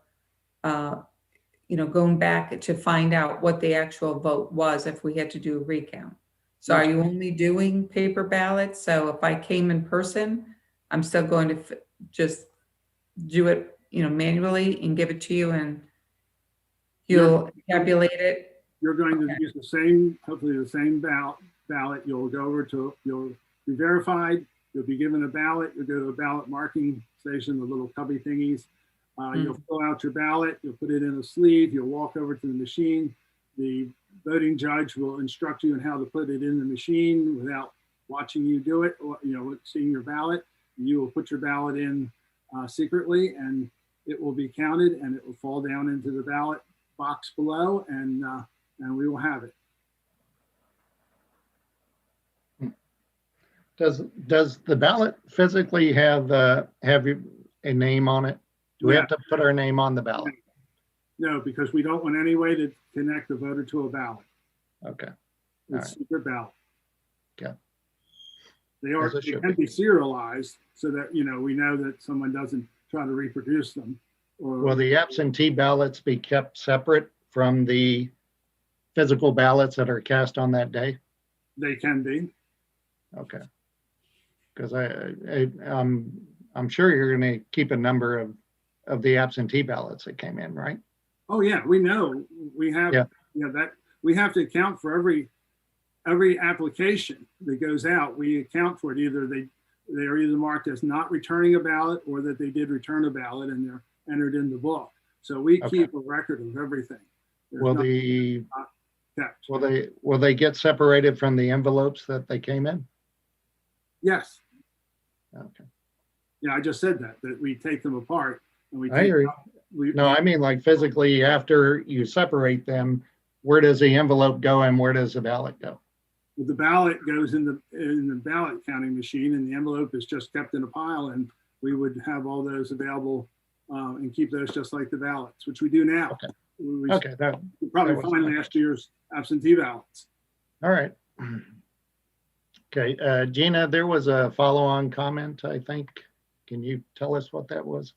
going back to find out what the actual vote was if we had to do a recount. So are you only doing paper ballots? So if I came in person, I'm still going to just do it, manually and give it to you and you'll tabulate it? You're going to use the same, hopefully the same ballot. You'll go over to, you'll be verified. You'll be given a ballot. You'll go to a ballot marking station, the little cubby thingies. You'll fill out your ballot. You'll put it in a sleeve. You'll walk over to the machine. The voting judge will instruct you on how to put it in the machine without watching you do it, or seeing your ballot. You will put your ballot in secretly, and it will be counted, and it will fall down into the ballot box below, and we will have it. Does the ballot physically have a name on it? Do we have to put our name on the ballot? No, because we don't want any way to connect the voter to a ballot. Okay. It's a secret ballot. Okay. They can be serialized so that, we know that someone doesn't try to reproduce them. Will the absentee ballots be kept separate from the physical ballots that are cast on that day? They can be. Okay. Because I'm sure you're going to keep a number of the absentee ballots that came in, right? Oh yeah, we know. We have that we have to account for every application that goes out. We account for it. Either they are either marked as not returning a ballot, or that they did return a ballot and they're entered in the book. So we keep a record of everything. Will they get separated from the envelopes that they came in? Yes, Okay. Yeah, I just said that we take them apart and we I take hear you. out, we, No, I mean like physically after you separate them, where does the envelope go and where does the ballot go? the ballot goes in the ballot counting machine, and the envelope is just kept in a pile, and we would have all those available and keep those just like the ballots, which we do now. Okay. We Okay, that, probably that was find fine. last year's absentee ballots. all right. Okay, Gina, there was a follow-on comment, I think. Can you tell us what that was?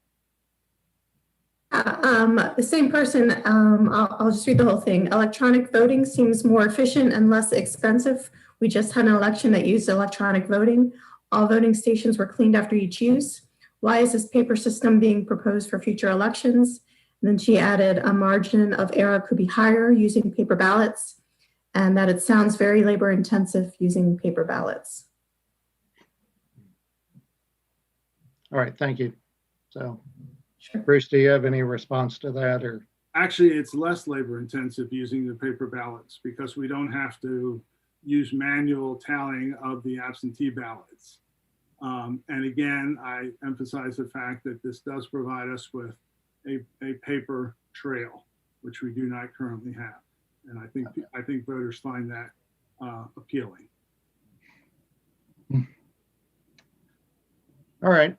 The same person, I'll just read the whole thing. Electronic voting seems more efficient and less expensive. We just had an election that used electronic voting. All voting stations were cleaned after each use. Why is this paper system being proposed for future elections? And then she added a margin of error could be higher using paper ballots, and that it sounds very labor intensive using paper ballots. All right, thank you. So, Sure. Bruce, do you have any response to that or? Actually, it's less labor intensive using the paper ballots because we don't have to use manual tallying of the absentee ballots. And again, I emphasize the fact that this does provide us with a paper trail, which we do not currently have. And I think voters find that appealing. All right.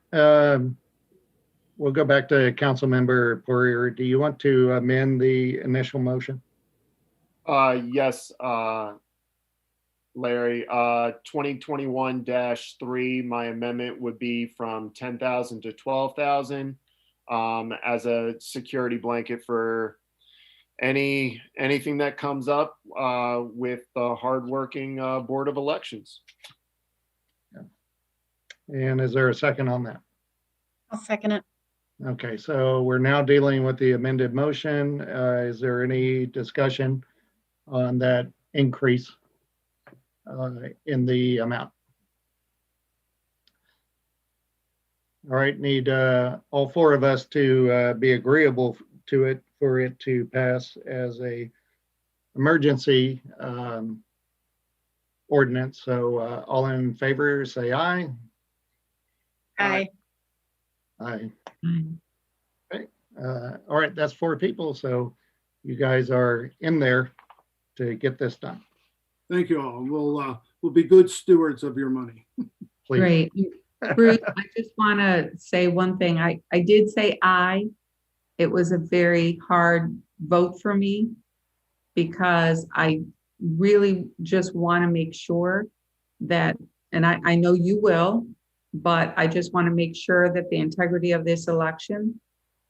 We'll go back to Councilmember Poirier. Do you want to amend the initial motion? Yes, Larry, 2021-3, my amendment would be from 10,000 to 12,000 as a security blanket for anything that comes up with the hardworking Board of Elections. And is there a second on that? I'll second it. Okay, so we're now dealing with the amended motion. Is there any discussion on that increase in the amount? All right, need all four of us to be agreeable to it for it to pass as a emergency ordinance. So all in favor, say aye. Aye. Aye. Okay. All right, that's 4 people. So you guys are in there to get this done. Thank you all. We'll be good stewards of your money. Please. Great. Bruce, I just want to say one thing. I did say aye. It was a very hard vote for me because I really just want to make sure that, and I know you will, but I just want to make sure that the integrity of this election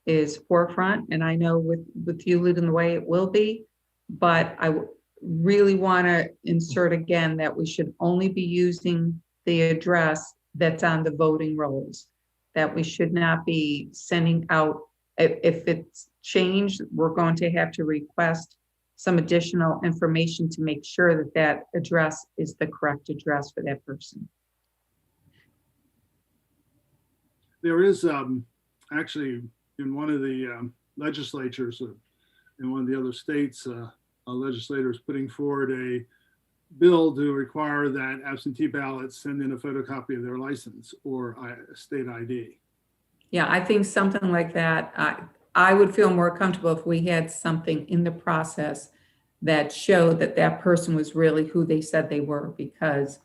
is forefront. And I know with you leading the way, it will be, but I really want to insert again that we should only be using the address that's on the voting rolls, that we should not be sending out. If it's changed, we're going to have to request some additional information to make sure that that address is the correct address for that person. There is actually in one of the legislatures in one of the other states, a legislator is putting forward a bill to require that absentee ballots send in a photocopy of their license or a state ID. Yeah, I think something like that, I would feel more comfortable if we had something in the process that showed that that person was really who they said they were, because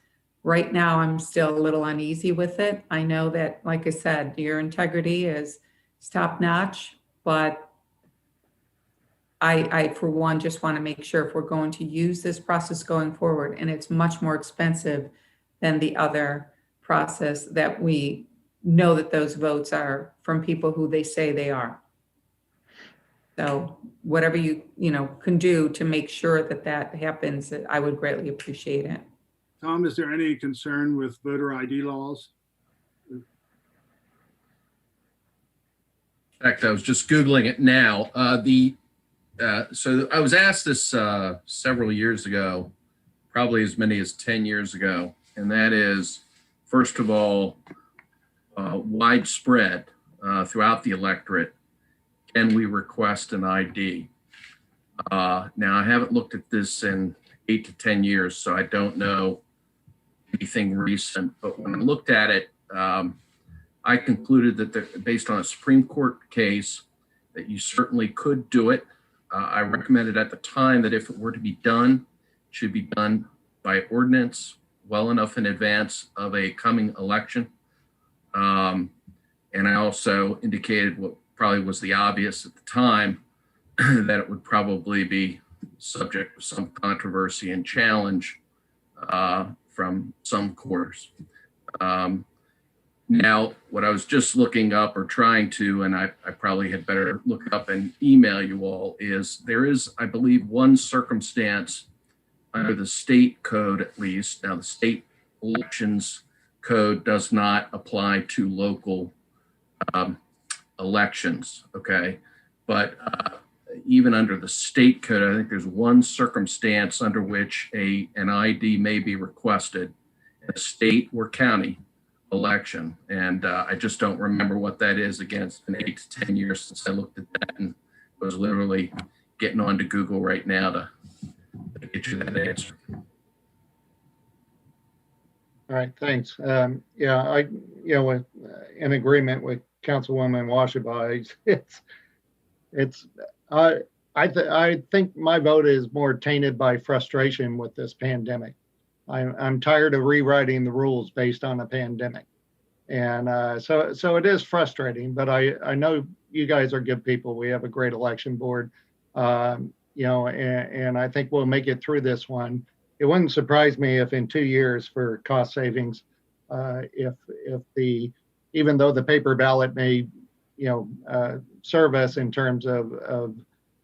right now I'm still a little uneasy with it. I know that, like I said, your integrity is top notch, but I, for one, just want to make sure if we're going to use this process going forward, and it's much more expensive than the other process, that we know that those votes are from people who they say they are. So whatever you can do to make sure that that happens, I would greatly appreciate it. Tom, is there any concern with voter ID laws? In fact, I was just Googling it now. So I was asked this several years ago, probably as many as 10 years ago. And that is, first of all, widespread throughout the electorate. Can we request an ID? Now, I haven't looked at this in 8 to 10 years, so I don't know anything recent. But when I looked at it, I concluded that based on a Supreme Court case, that you certainly could do it. I recommended at the time that if it were to be done, it should be done by ordinance well enough in advance of a coming election. And I also indicated what probably was the obvious at the time, that it would probably be subject to some controversy and challenge from some quarters. Now, what I was just looking up or trying to, and I probably had better look up and email you all, is there is, I believe, one circumstance under the state code, at least. Now, the state elections code does not apply to local elections, okay? But even under the state code, I think there's one circumstance under which an ID may be requested in a state or county election. And I just don't remember what that is. Again, it's been 8 to 10 years since I looked at that, and was literally getting onto Google right now to get you that answer. All right, thanks. Yeah, in agreement with Councilwoman Washabai, I think my vote is more tainted by frustration with this pandemic. I'm tired of rewriting the rules based on a pandemic. And so it is frustrating, but I know you guys are good people. We have a great election board, and I think we'll make it through this one. It wouldn't surprise me if in 2 years for cost savings, even though the paper ballot may, serve us in terms of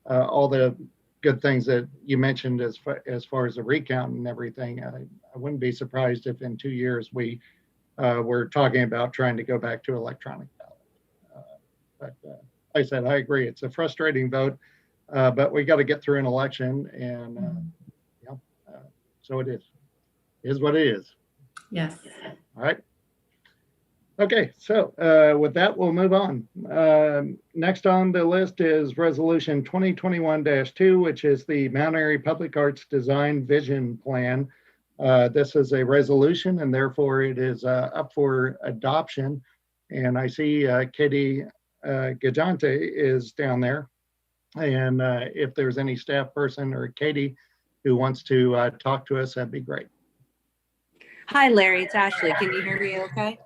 all the good things that you mentioned as far as the recount and everything. I wouldn't be surprised if in 2 years we're talking about trying to go back to electronic ballot. But like I said, I agree. It's a frustrating vote, but we got to get through an election, and so it is. It is what it is. Yes. All right. Okay, so with that, we'll move on. Next on the list is Resolution 2021-2, which is the Mount Airy Public Arts Design Vision Plan. This is a resolution, and therefore it is up for adoption. And I see Katie Gajante is down there. And if there's any staff person or Katie who wants to talk to us, that'd be great. Hi, Larry. It's Ashley. Can you hear me okay?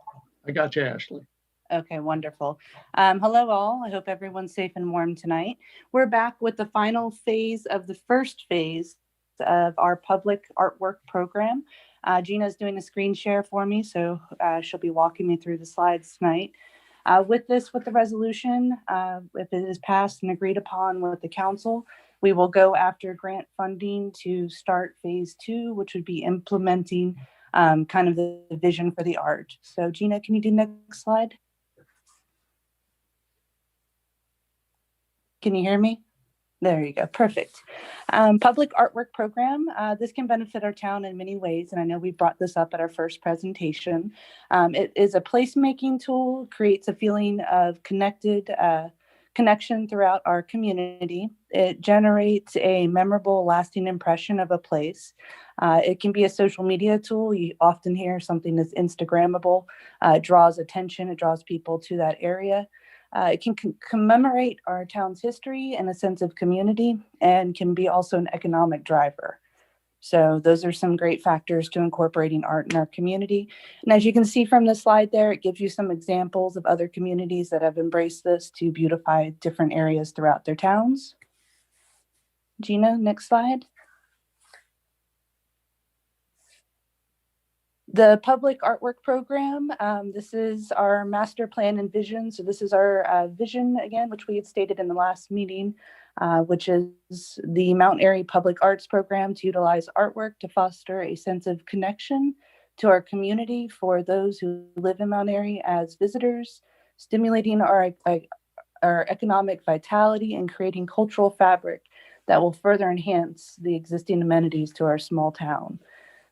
I got you, Ashley. Okay, wonderful. Hello, all. I hope everyone's safe and warm tonight. We're back with the final phase of the first phase of our public artwork program. Gina's doing a screen share for me, so she'll be walking me through the slides tonight. With the resolution, if it is passed and agreed upon with the council, we will go after grant funding to start phase 2, which would be implementing kind of the vision for the art. So Gina, can you do next slide? Can you hear me? There you go. Perfect. Public artwork program. This can benefit our town in many ways. And I know we brought this up at our first presentation. It is a placemaking tool, creates a feeling of connection throughout our community. It generates a memorable, lasting impression of a place. It can be a social media tool. You often hear something that's Instagrammable, draws attention, it draws people to that area. It can commemorate our town's history and a sense of community, and can be also an economic driver. So those are some great factors to incorporating art in our community. And as you can see from the slide there, it gives you some examples of other communities that have embraced this to beautify different areas throughout their towns. Gina, next slide. The public artwork program, this is our master plan and vision. So this is our vision again, which we had stated in the last meeting, which is the Mount Airy Public Arts Program to utilize artwork to foster a sense of connection to our community for those who live in Mount Airy as visitors, stimulating our economic vitality and creating cultural fabric that will further enhance the existing amenities to our small town.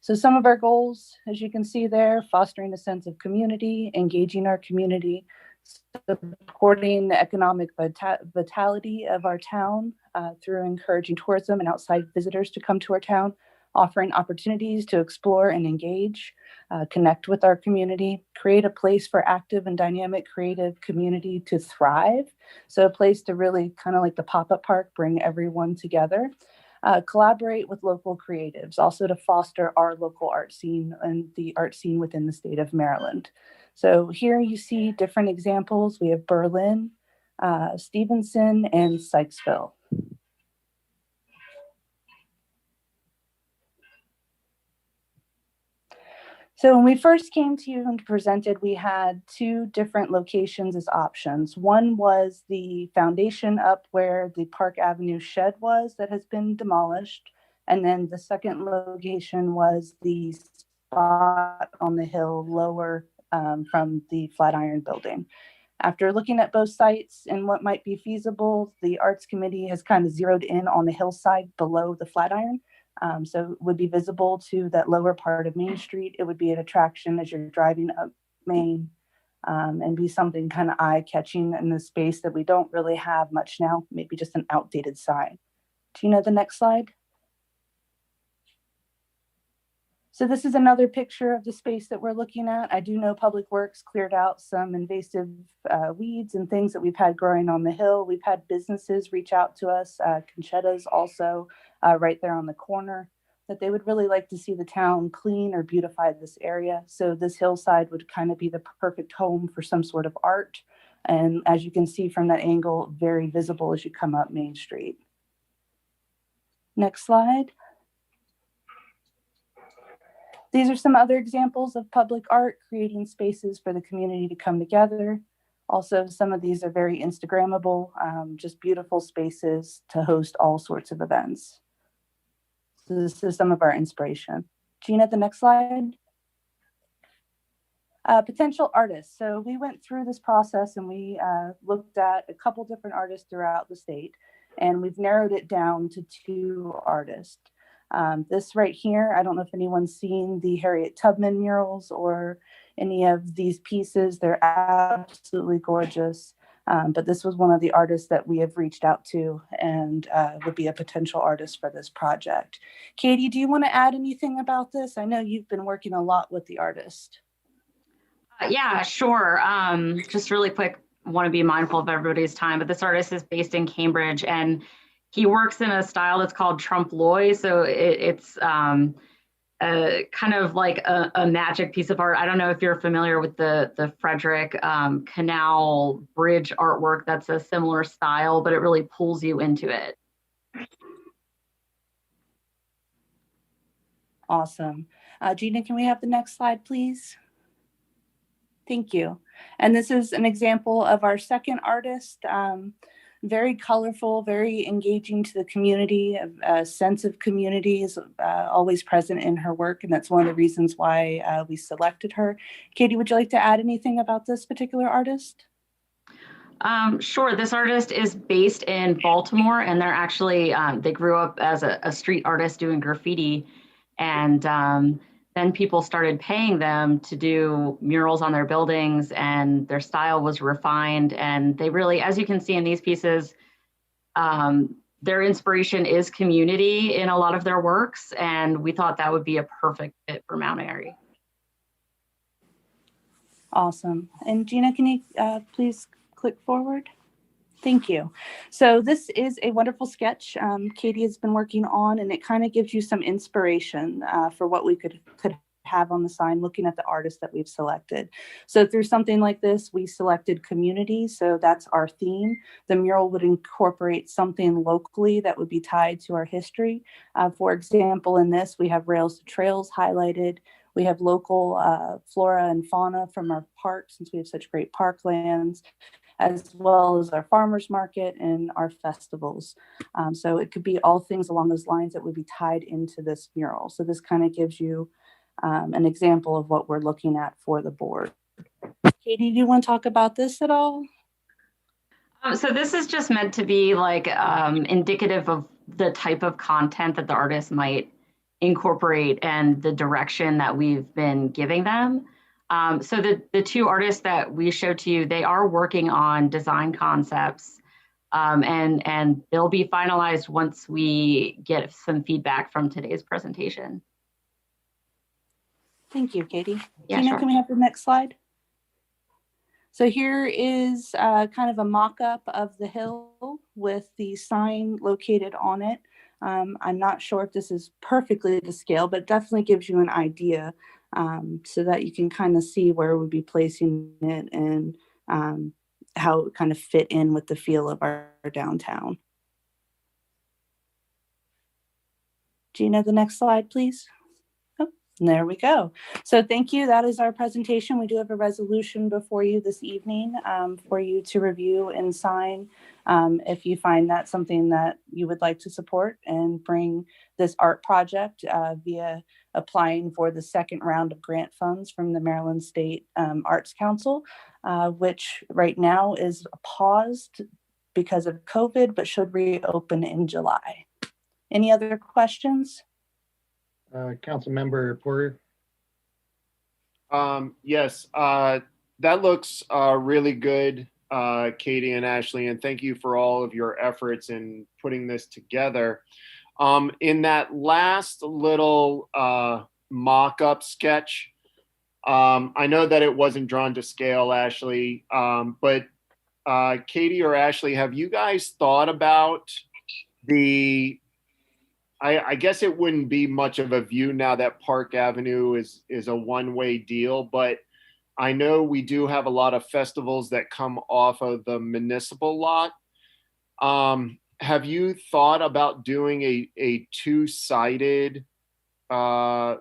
So some of our goals, as you can see there, fostering a sense of community, engaging our community, supporting the economic vitality of our town through encouraging tourism and outside visitors to come to our town, offering opportunities to explore and engage, connect with our community, create a place for active and dynamic creative community to thrive. So a place to really kind of like the pop-up park, bring everyone together. Collaborate with local creatives, also to foster our local art scene and the art scene within the state of Maryland. So here you see different examples. We have Berlin, Stevenson, and Sykesville. So when we first came to you and presented, we had two different locations as options. One was the foundation up where the Park Avenue shed was that has been demolished. And then the second location was the spot on the hill lower from the Flatiron building. After looking at both sites and what might be feasible, the Arts Committee has kind of zeroed in on the hillside below the Flatiron. So it would be visible to that lower part of Main Street. It would be an attraction as you're driving up Main and be something kind of eye-catching in the space that we don't really have much now, maybe just an outdated sign. Do you know the next slide? So this is another picture of the space that we're looking at. I do know Public Works cleared out some invasive weeds and things that we've had growing on the hill. We've had businesses reach out to us, Conchetta's also right there on the corner, that they would really like to see the town clean or beautify this area. So this hillside would kind of be the perfect home for some sort of art. And as you can see from that angle, very visible as you come up Main Street. Next slide. These are some other examples of public art, creating spaces for the community to come together. Also, some of these are very Instagrammable, just beautiful spaces to host all sorts of events. So this is some of our inspiration. Gina, the next slide. Potential artists. So we went through this process and we looked at a couple different artists throughout the state, and we've narrowed it down to 2 artists. This right here, I don't know if anyone's seen the Harriet Tubman murals or any of these pieces. They're absolutely gorgeous. But this was one of the artists that we have reached out to and would be a potential artist for this project. Katie, do you want to add anything about this? I know you've been working a lot with the artist. Yeah, sure. Just really quick, want to be mindful of everybody's time, but this artist is based in Cambridge and he works in a style that's called trompe-l'oeil. So it's kind of like a magic piece of art. I don't know if you're familiar with the Frederick Canal Bridge artwork. That's a similar style, but it really pulls you into it. Awesome. Gina, can we have the next slide, please? Thank you. And this is an example of our second artist. Very colorful, very engaging to the community. A sense of community is always present in her work, and that's one of the reasons why we selected her. Katie, would you like to add anything about this particular artist? Sure. This artist is based in Baltimore, and they're actually, they grew up as a street artist doing graffiti, and then people started paying them to do murals on their buildings, and their style was refined. And they really, as you can see in these pieces, their inspiration is community in a lot of their works. And we thought that would be a perfect fit for Mount Airy. Awesome. And Gina, can you please click forward? Thank you. So this is a wonderful sketch Katie has been working on, and it kind of gives you some inspiration for what we could have on the sign, looking at the artists that we've selected. So through something like this, we selected community. So that's our theme. The mural would incorporate something locally that would be tied to our history. For example, in this, we have rails to trails highlighted. We have local flora and fauna from our park, since we have such great parklands, as well as our farmers market and our festivals. So it could be all things along those lines that would be tied into this mural. So this kind of gives you an example of what we're looking at for the board. Katie, do you want to talk about this at all? So this is just meant to be like indicative of the type of content that the artist might incorporate and the direction that we've been giving them. So the 2 artists that we showed to you, they are working on design concepts, and they'll be finalized once we get some feedback from today's presentation. Thank you, Katie. Yeah, Gina, sure. can we have the next slide? So here is kind of a mock-up of the hill with the sign located on it. I'm not sure if this is perfectly to scale, but it definitely gives you an idea so that you can kind of see where we'd be placing it and how it kind of fit in with the feel of our downtown. Gina, the next slide, please. And there we go. So thank you. That is our presentation. We do have a resolution before you this evening for you to review and sign if you find that something that you would like to support and bring this art project via applying for the second round of grant funds from the Maryland State Arts Council, which right now is paused because of COVID, but should reopen in July. Any other questions? Councilmember Porter. Yes, that looks really good, Katie and Ashley, and thank you for all of your efforts in putting this together. In that last little mock-up sketch, I know that it wasn't drawn to scale, Ashley, but Katie or Ashley, have you guys thought about the I guess it wouldn't be much of a view now that Park Avenue is a one-way deal, but I know we do have a lot of festivals that come off of the municipal lot. Have you thought about doing a two-sided panel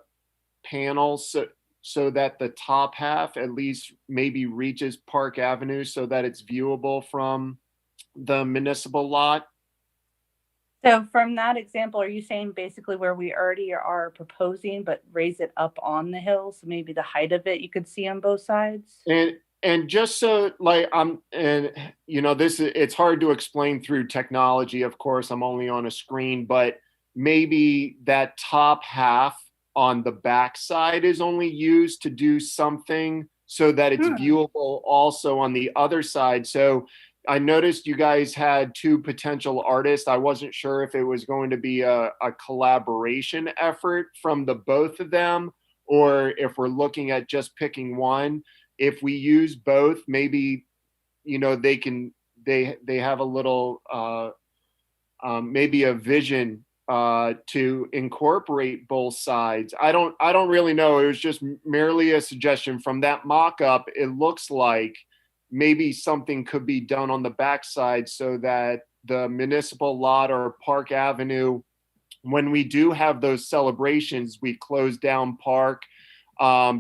so that the top half at least maybe reaches Park Avenue so that it's viewable from the municipal lot? So from that example, are you saying basically where we already are proposing, but raise it up on the hill? So maybe the height of it you could see on both sides? And just so like it's hard to explain through technology. Of course, I'm only on a screen, but maybe that top half on the back side is only used to do something so that it's viewable also on the other side. So I noticed you guys had two potential artists. I wasn't sure if it was going to be a collaboration effort from the both of them, or if we're looking at just picking one. If we use both, maybe, they have a little, maybe a vision to incorporate both sides. I don't really know. It was just merely a suggestion from that mock-up. It looks like maybe something could be done on the backside so that the municipal lot or Park Avenue, when we do have those celebrations, we close down Park,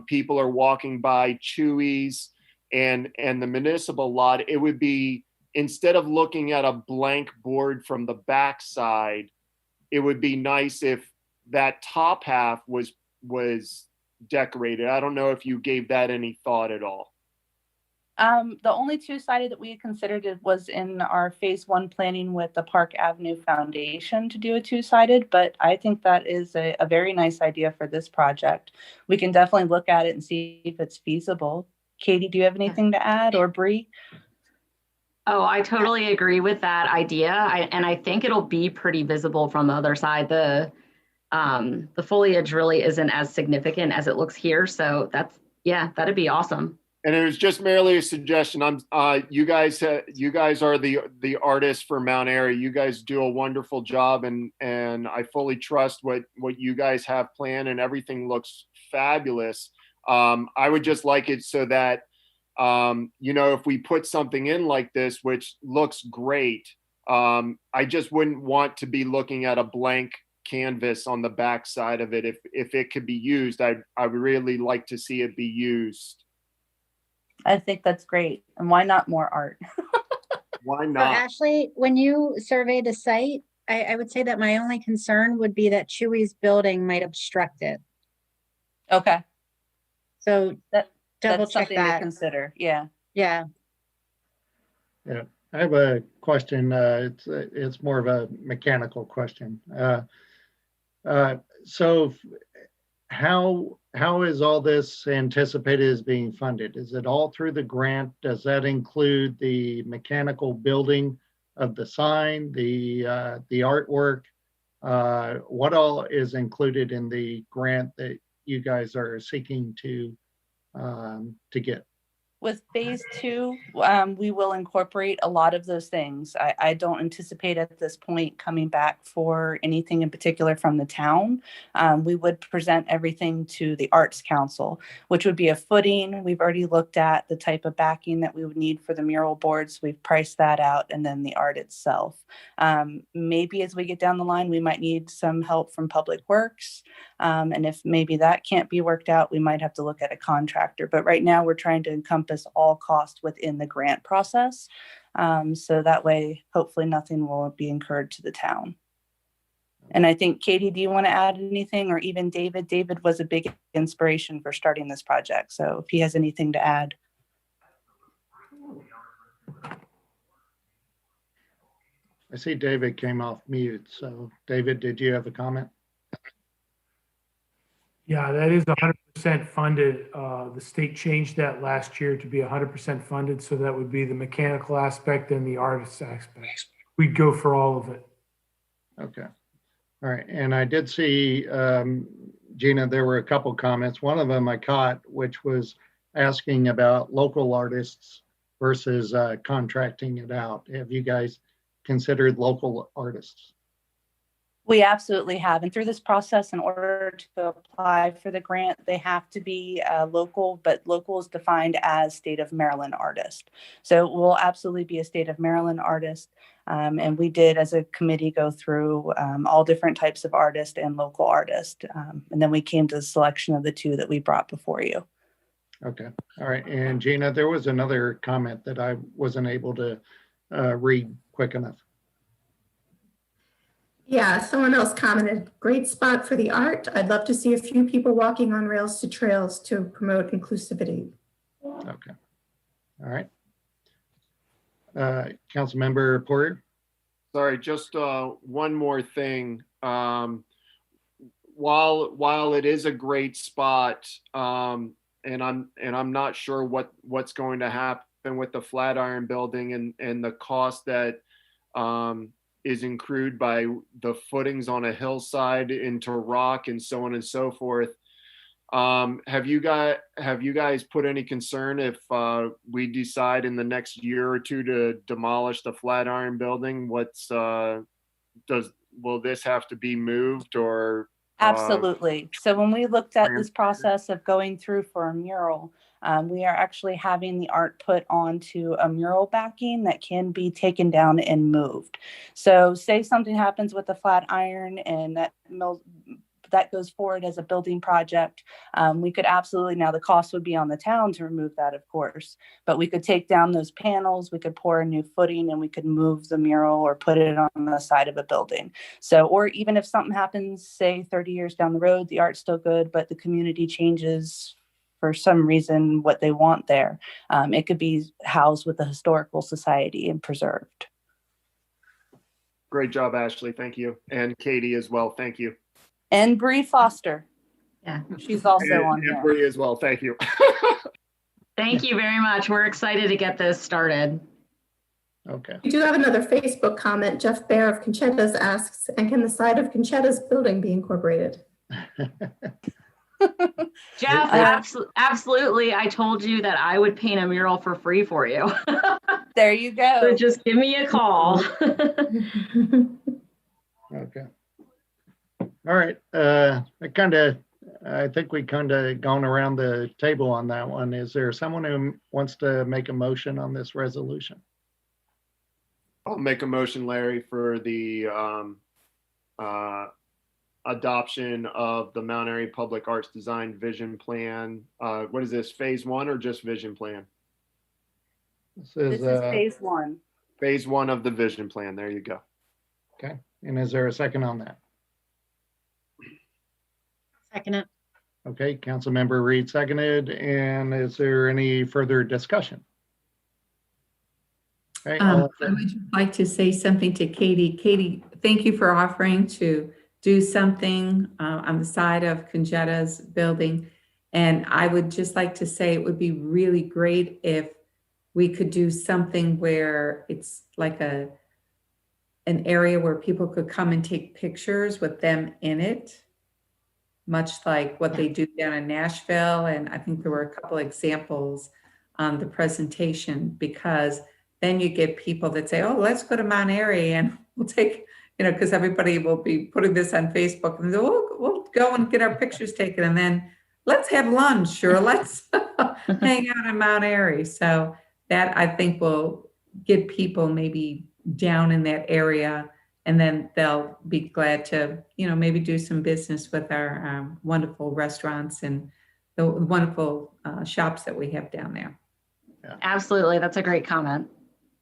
people are walking by Chewy's and the municipal lot, it would be, instead of looking at a blank board from the backside, it would be nice if that top half was decorated. I don't know if you gave that any thought at all. The only two-sided that we had considered it was in our phase 1 planning with the Park Avenue Foundation to do a two-sided, but I think that is a very nice idea for this project. We can definitely look at it and see if it's feasible. Katie, do you have anything to add, or Bree? Oh, I totally agree with that idea. And I think it'll be pretty visible from the other side. The foliage really isn't as significant as it looks here. So that'd be awesome. And it was just merely a suggestion. You guys are the artists for Mount Airy. You guys do a wonderful job, and I fully trust what you guys have planned, and everything looks fabulous. I would just like it so that if we put something in like this, which looks great, I just wouldn't want to be looking at a blank canvas on the back side of it. If it could be used, I would really like to see it be used. I think that's great. And why not more art? Why So not? Ashley, when you survey the site, I would say that my only concern would be that Chewy's building might obstruct it. Okay. So double That's check something that. to consider. Yeah. Yeah. Yeah, I have a question. It's more of a mechanical question. So how is all this anticipated as being funded? Is it all through the grant? Does that include the mechanical building of the sign, the artwork? What all is included in the grant that you guys are seeking to get. With phase two, we will incorporate a lot of those things. I don't anticipate at this point coming back for anything in particular from the town. We would present everything to the Arts Council, which would be a footing. We've already looked at the type of backing that we would need for the mural boards. We've priced that out, and then the art itself. Maybe as we get down the line, we might need some help from Public Works. And if maybe that can't be worked out, we might have to look at a contractor. But right now we're trying to encompass all costs within the grant process. So that way, hopefully nothing will be incurred to the town. And I think, Katie, do you want to add anything, or even David? David was a big inspiration for starting this project. So if he has anything to add. I see David came off mute. So David, did you have a comment? Yeah, that is 100% funded. The state changed that last year to be 100% funded. So that would be the mechanical aspect and the artist aspect. We'd go for all of it. Okay. All right. And I did see, Gina, there were a couple comments. One of them I caught, which was asking about local artists versus contracting it out. Have you guys considered local artists? We absolutely have. And through this process, in order to apply for the grant, they have to be local, but local is defined as state of Maryland artist. So we'll absolutely be a state of Maryland artist. And we did, as a committee, go through all different types of artists and local artists. And then we came to the selection of the two that we brought before you. Okay. All right. And Gina, there was another comment that I wasn't able to read quick enough. Yeah, someone else commented, great spot for the art. I'd love to see a few people walking on rails to trails to promote inclusivity. Okay. All right. Councilmember Poirier. Sorry, just one more thing. While it is a great spot, and I'm not sure what's going to happen with the Flatiron building and the cost that is accrued by the footings on a hillside into rock and so on and so forth. Have you guys put any concern if we decide in the next year or two to demolish the Flatiron building? Will this have to be moved or? Absolutely. So when we looked at this process of going through for a mural, we are actually having the art put onto a mural backing that can be taken down and moved. So say something happens with the Flatiron and that goes forward as a building project, we could absolutely, now the cost would be on the town to remove that, of course, but we could take down those panels, we could pour a new footing, and we could move the mural or put it on the side of a building. So, or even if something happens, say 30 years down the road, the art's still good, but the community changes for some reason what they want there. It could be housed with the Historical Society and preserved. Great job, Ashley. Thank you. And Katie as well. Thank you. And Bree Foster. Yeah. She's also on and here. Bree as well. Thank you. Thank you very much. We're excited to get this started. Okay. We do have another Facebook comment. Jeff Baer of Conchetta's asks, and can the side of Conchetta's building be incorporated? Jeff, absolutely. I told you that I would paint a mural for free for you. There you go. So just give me a call. Okay. All right. I think we kind of gone around the table on that one. Is there someone who wants to make a motion on this resolution? I'll make a motion, Larry, for the adoption of the Mount Airy Public Arts Design Vision Plan. What is this, phase 1 or just vision plan? This is phase 1. Phase 1 of the vision plan. There you go. Okay. And is there a second on that? Second it. Okay, Councilmember Reed seconded. And is there any further discussion? Okay, I would just like to say something to Katie. Katie, thank you for offering to do something on the side of Conchetta's building. And I would just like to say it would be really great if we could do something where it's like an area where people could come and take pictures with them in it. much like what they do down in Nashville. And I think there were a couple examples on the presentation, because then you get people that say, oh, let's go to Mount Airy and we'll take, because everybody will be putting this on Facebook and we'll go and get our pictures taken, and then let's have lunch or let's hang out in Mount Airy. So that, I think, will get people maybe down in that area, and then they'll be glad to, maybe do some business with our wonderful restaurants and the wonderful shops that we have down there. Yeah. Absolutely. That's a great comment.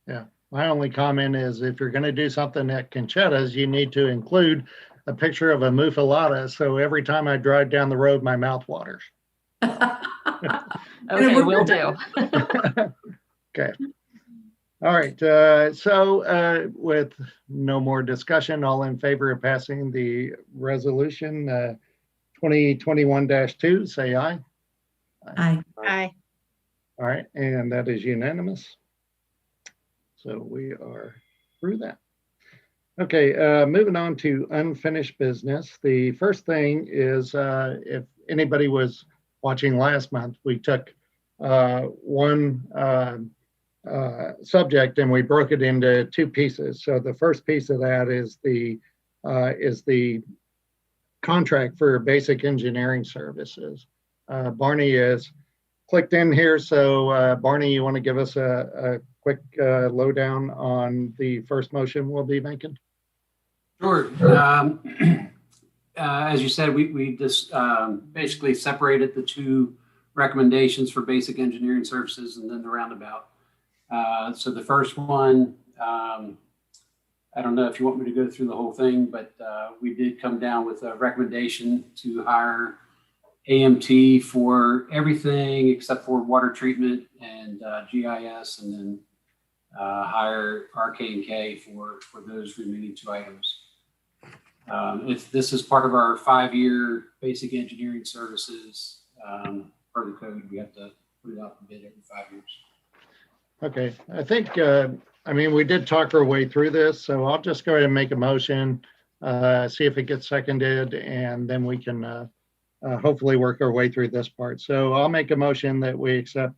Yeah. My only comment is, if you're going to do something at Conchetta's, you need to include a picture of a muffalata. So every time I drive down the road, my mouth waters. Okay, will do. Okay. All right. So with no more discussion, all in favor of passing the resolution 2021-2, say aye. Aye. Aye. All right. And that is unanimous. So we are through that. Okay, moving on to unfinished business. The first thing is, if anybody was watching last month, we took one subject and we broke it into two pieces. So the first piece of that is the contract for basic engineering services. Barney is clicked in here. So Barney, you want to give us a quick lowdown on the first motion we'll be making? Sure. As you said, we just basically separated the two recommendations for basic engineering services and then the roundabout. So the first one, I don't know if you want me to go through the whole thing, but we did come down with a recommendation to hire AMT for everything except for water treatment and GIS, and then hire RK&K for those remaining two items. If this is part of our 5-year basic engineering services, per the code, we have to put it out to bid every 5 years. Okay, I think, we did talk our way through this, so I'll just go ahead and make a motion, see if it gets seconded, and then we can hopefully work our way through this part. So I'll make a motion that we accept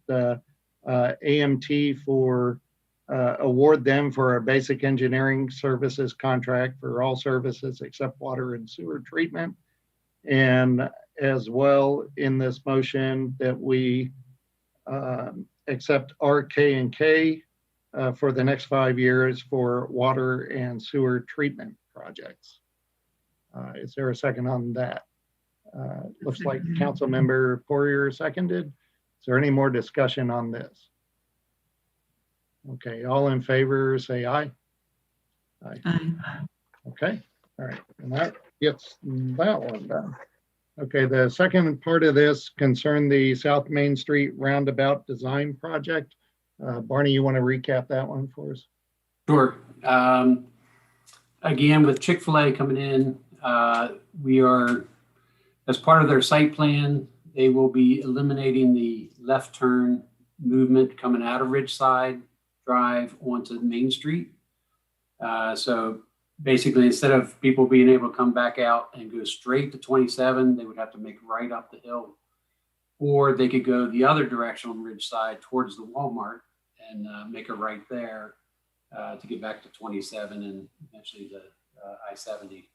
AMT for award them for a basic engineering services contract for all services except water and sewer treatment. And as well, in this motion, that we accept RK&K for the next 5 years for water and sewer treatment projects. Is there a second on that? Looks like Councilmember Poirier seconded. Is there any more discussion on this? Okay, all in favor, say aye. Aye. Aye. Okay, all right, and that gets that one done. Okay, the second part of this concerned the South Main Street roundabout design project. Barney, you want to recap that one for us? Sure. Again, with Chick-fil-A coming in, we are, as part of their site plan, they will be eliminating the left turn movement coming out of Ridgeside Drive onto Main Street. So basically, instead of people being able to come back out and go straight to 27, they would have to make right up the hill, or they could go the other direction on Ridgeside towards the Walmart and make a right there to get back to 27 and eventually the I-70.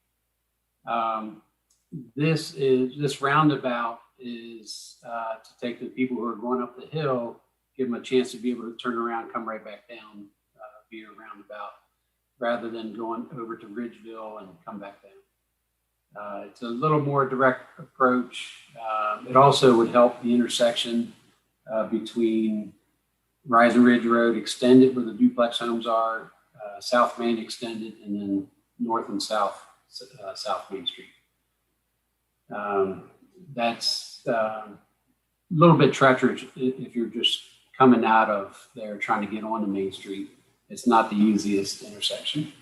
This roundabout is to take the people who are going up the hill, give them a chance to be able to turn around, come right back down via roundabout, rather than going over to Ridgeville and come back down. It's a little more direct approach. It also would help the intersection between Rise and Ridge Road extended where the duplex homes are, South Main extended, and then north and south, South Main Street. That's a little bit treacherous if you're just coming out of there trying to get onto Main Street. It's not the easiest intersection.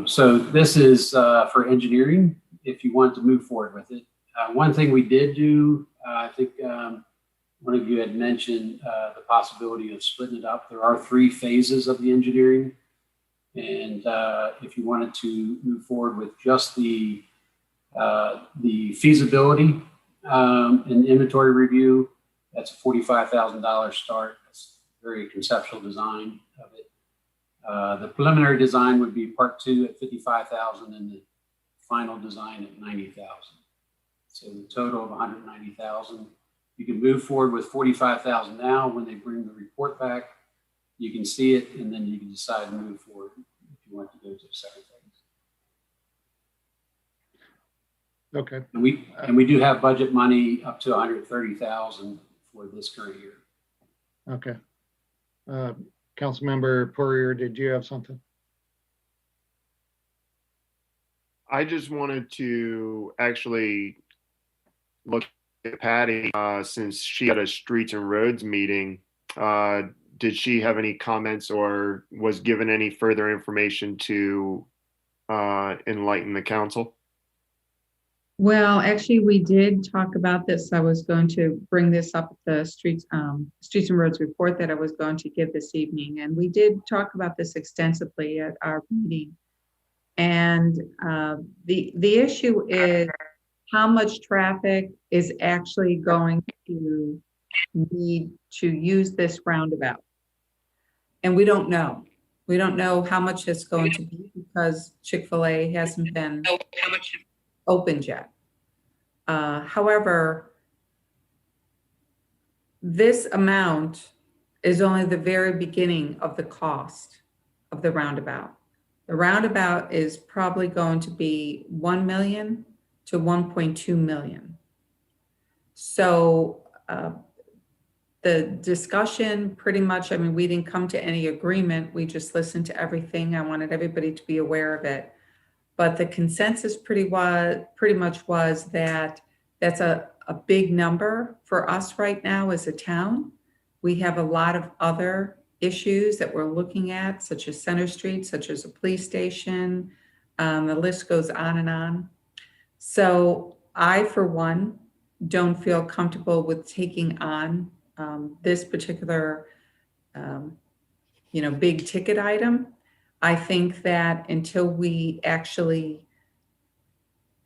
So this is for engineering, if you want to move forward with it. One thing we did do, I think one of you had mentioned the possibility of splitting it up. There are 3 phases of the engineering. And if you wanted to move forward with just the The feasibility and inventory review, that's a $45,000 start. That's very conceptual design of it. The preliminary design would be part 2 at $55,000 and the final design at $90,000. So the total of $190,000. You can move forward with $45,000 now. When they bring the report back, you can see it, and then you can decide to move forward if you want to go to the second phase. Okay. And we do have budget money up to $130,000 for this current year. Okay. Councilmember Poirier, did you have something? I just wanted to actually look at Patty since she had a streets and roads meeting. Did she have any comments or was given any further information to enlighten the council? Well, actually, we did talk about this. I was going to bring this up at the streets and roads report that I was going to give this evening. And we did talk about this extensively at our meeting. And the issue is how much traffic is actually going to need to use this roundabout. And we don't know. We don't know how much it's going to be because Chick-fil-A hasn't been opened yet. However, this amount is only the very beginning of the cost of the roundabout. The roundabout is probably going to be 1 million to 1.2 million. So the discussion pretty much, I mean, we didn't come to any agreement. We just listened to everything. I wanted everybody to be aware of it. But the consensus pretty much was that that's a big number for us right now as a town. We have a lot of other issues that we're looking at, such as Center Street, such as a police station. The list goes on and on. So I, for one, don't feel comfortable with taking on this particular, big ticket item. I think that until we actually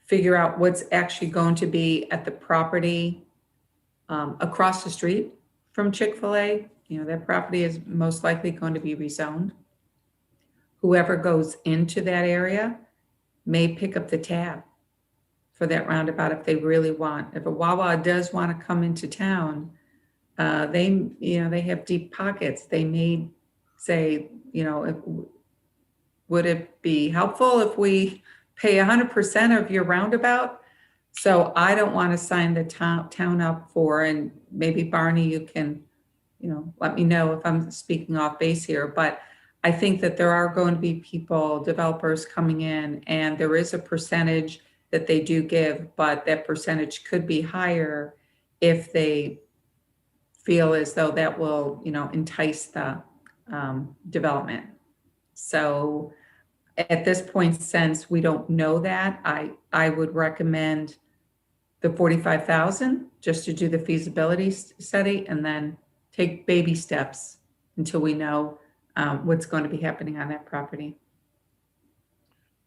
figure out what's actually going to be at the property across the street from Chick-fil-A, that property is most likely going to be rezoned. Whoever goes into that area may pick up the tab for that roundabout if they really want. If a Wawa does want to come into town, they have deep pockets. They may say, would it be helpful if we pay 100% of your roundabout? So I don't want to sign the town up for, and maybe Barney, you can, let me know if I'm speaking off base here, but I think that there are going to be people, developers coming in, and there is a percentage that they do give, but that percentage could be higher if they feel as though that will, entice the development. So at this point, since we don't know that, I would recommend the 45,000 just to do the feasibility study and then take baby steps until we know what's going to be happening on that property.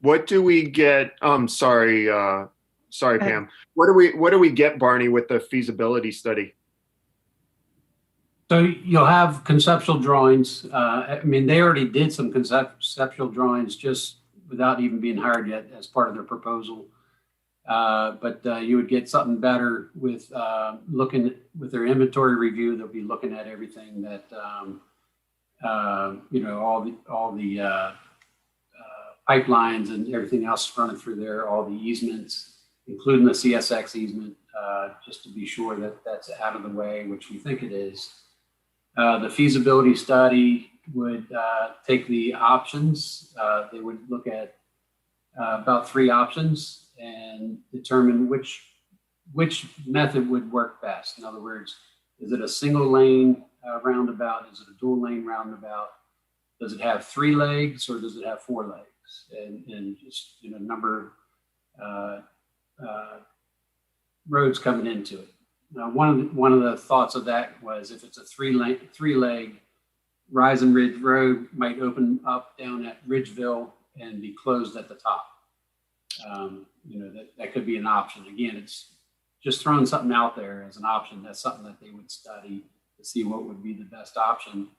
What do we get? Sorry, Pam. What do we get, Barney, with the feasibility study? So you'll have conceptual drawings. They already did some conceptual drawings just without even being hired yet as part of their proposal. But you would get something better with looking with their inventory review. They'll be looking at everything that all the pipelines and everything else running through there, all the easements, including the CSX easement, just to be sure that that's out of the way, which we think it is. The feasibility study would take the options. They would look at about 3 options and determine which method would work best. In other words, is it a single lane roundabout? Is it a dual lane roundabout? Does it have 3 legs or does it have 4 legs? And just number roads coming into it. Now, one of the thoughts of that was if it's a 3-leg, Rise and Ridge Road might open up down at Ridgeville and be closed at the top. that could be an option. Again, it's just throwing something out there as an option. That's something that they would study to see what would be the best option.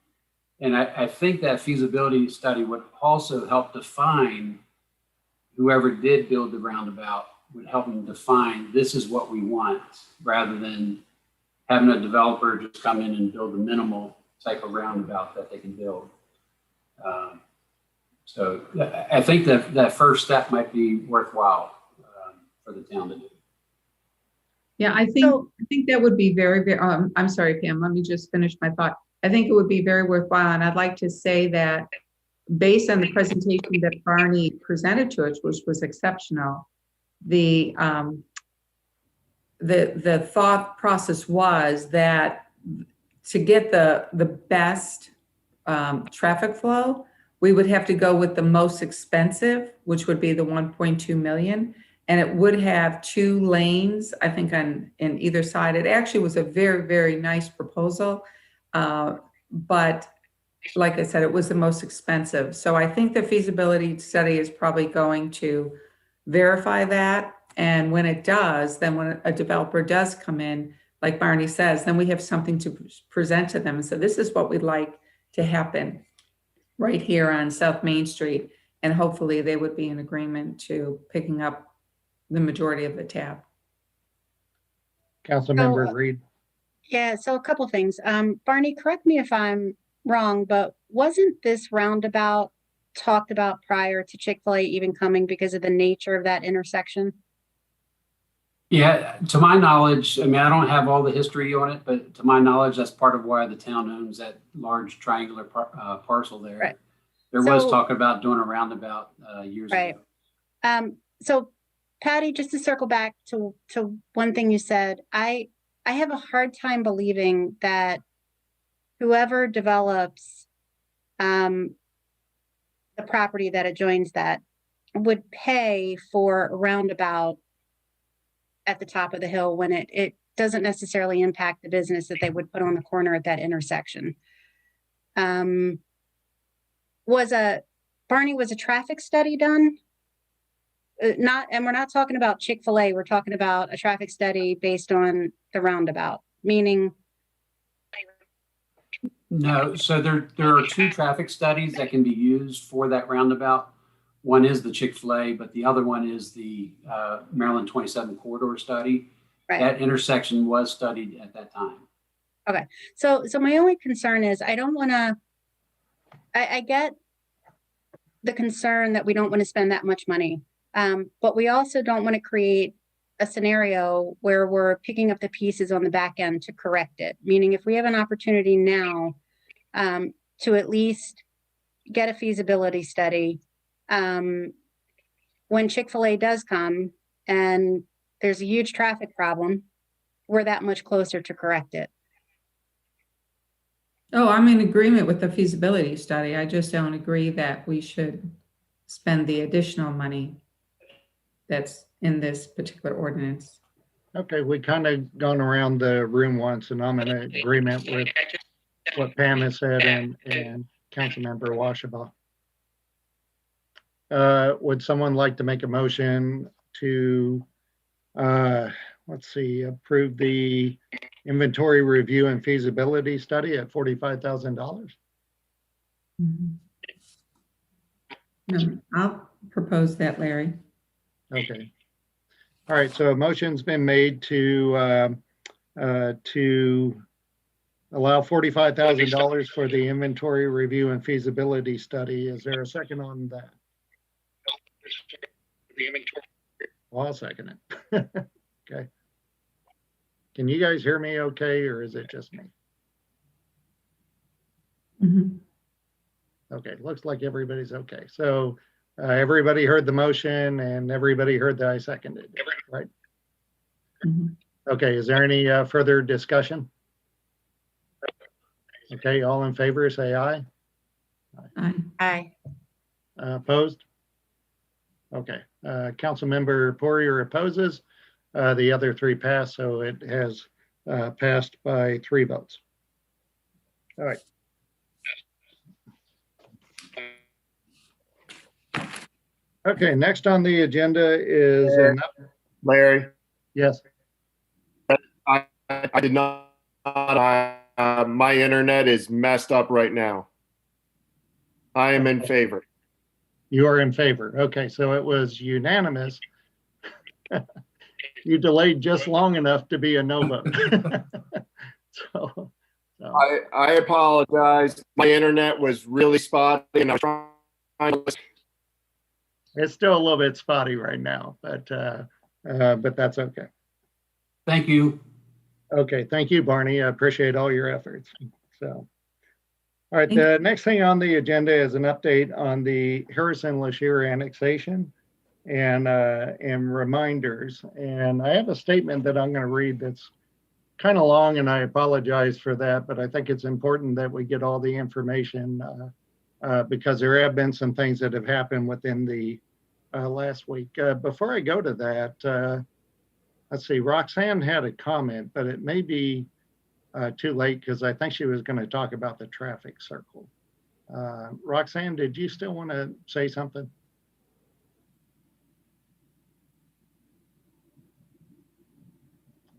And I think that feasibility study would also help define, whoever did build the roundabout would help them define, this is what we want, rather than having a developer just come in and build a minimal type of roundabout that they can build. So I think that first step might be worthwhile for the town to do. Yeah, I think that would be very, I'm sorry, Pam, let me just finish my thought. I think it would be very worthwhile. And I'd like to say that based on the presentation that Barney presented to us, which was exceptional, the thought process was that to get the best traffic flow, we would have to go with the most expensive, which would be the 1.2 million. And it would have 2 lanes, I think, in either side. It actually was a very, very nice proposal. But like I said, it was the most expensive. So I think the feasibility study is probably going to verify that. And when it does, then when a developer does come in, like Barney says, then we have something to present to them. And so this is what we'd like to happen right here on South Main Street. And hopefully they would be in agreement to picking up the majority of the tab. Councilmember Reed. Yeah, so a couple things. Barney, correct me if I'm wrong, but wasn't this roundabout talked about prior to Chick-fil-A even coming because of the nature of that intersection? Yeah, to my knowledge, I mean, I don't have all the history on it, but to my knowledge, that's part of why the town owns that large triangular parcel there. Right. There was talk about doing a roundabout years ago. So Patty, just to circle back to one thing you said, I have a hard time believing that whoever develops the property that adjoins that would pay for a roundabout at the top of the hill when it doesn't necessarily impact the business that they would put on the corner at that intersection. Barney, was a traffic study done? And we're not talking about Chick-fil-A, we're talking about a traffic study based on the roundabout, meaning. No, so there are 2 traffic studies that can be used for that roundabout. One is the Chick-fil-A, but the other one is the Maryland 27 corridor study. Right. That intersection was studied at that time. Okay, so my only concern is I don't want to, I get the concern that we don't want to spend that much money. But we also don't want to create a scenario where we're picking up the pieces on the back end to correct it. Meaning if we have an opportunity now to at least get a feasibility study, when Chick-fil-A does come and there's a huge traffic problem, we're that much closer to correct it. Oh, I'm in agreement with the feasibility study. I just don't agree that we should spend the additional money that's in this particular ordinance. Okay, we kind of gone around the room once, and I'm in agreement with what Pam has said and Councilmember Washabaugh. Would someone like to make a motion to, approve the inventory review and feasibility study at $45,000? No, I'll propose that, Larry. Okay. All right. So a motion's been made to allow $45,000 for the inventory review and feasibility study. Is there a second on that? Well, I'll second it. Okay. Can you guys hear me okay, or is it just me? Okay, looks like everybody's okay. So everybody heard the motion and everybody heard that I seconded it, right? Okay, is there any further discussion? Okay, all in favor, say aye. Aye. Opposed? Okay, Councilmember Poirier opposes. The other 3 pass, so it has passed by 3 votes. All right. Okay, next on the agenda is, Larry, yes, I did not, my internet is messed up right now. I am in favor. you are in favor. Okay, so it was unanimous. You delayed just long enough to be a no vote. So, I apologize. My internet was really spotty and I was trying to listen. it's still a little bit spotty right now, but that's okay. Thank you. Okay, thank you, Barney. I appreciate all your efforts. So, all right, the next thing on the agenda is an update on the Harrison-Lashir annexation and reminders. And I have a statement that I'm going to read that's kind of long, and I apologize for that, but I think it's important that we get all the information because there have been some things that have happened within the last week. Before I go to that, let's see, Roxanne had a comment, but it may be too late because I think she was going to talk about the traffic circle. Roxanne, did you still want to say something?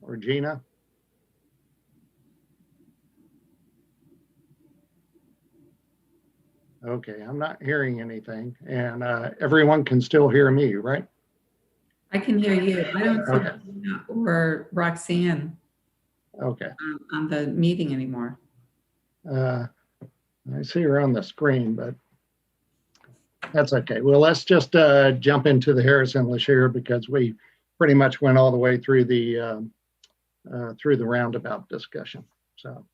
Or Gina? Okay, I'm not hearing anything, and everyone can still hear me, right? I can hear you. I don't see Okay. Gina or Roxanne Okay. on the meeting anymore. I see her on the screen, but that's okay. Well, let's just jump into the Harrison-Lashir because we pretty much went all the way through the roundabout discussion. So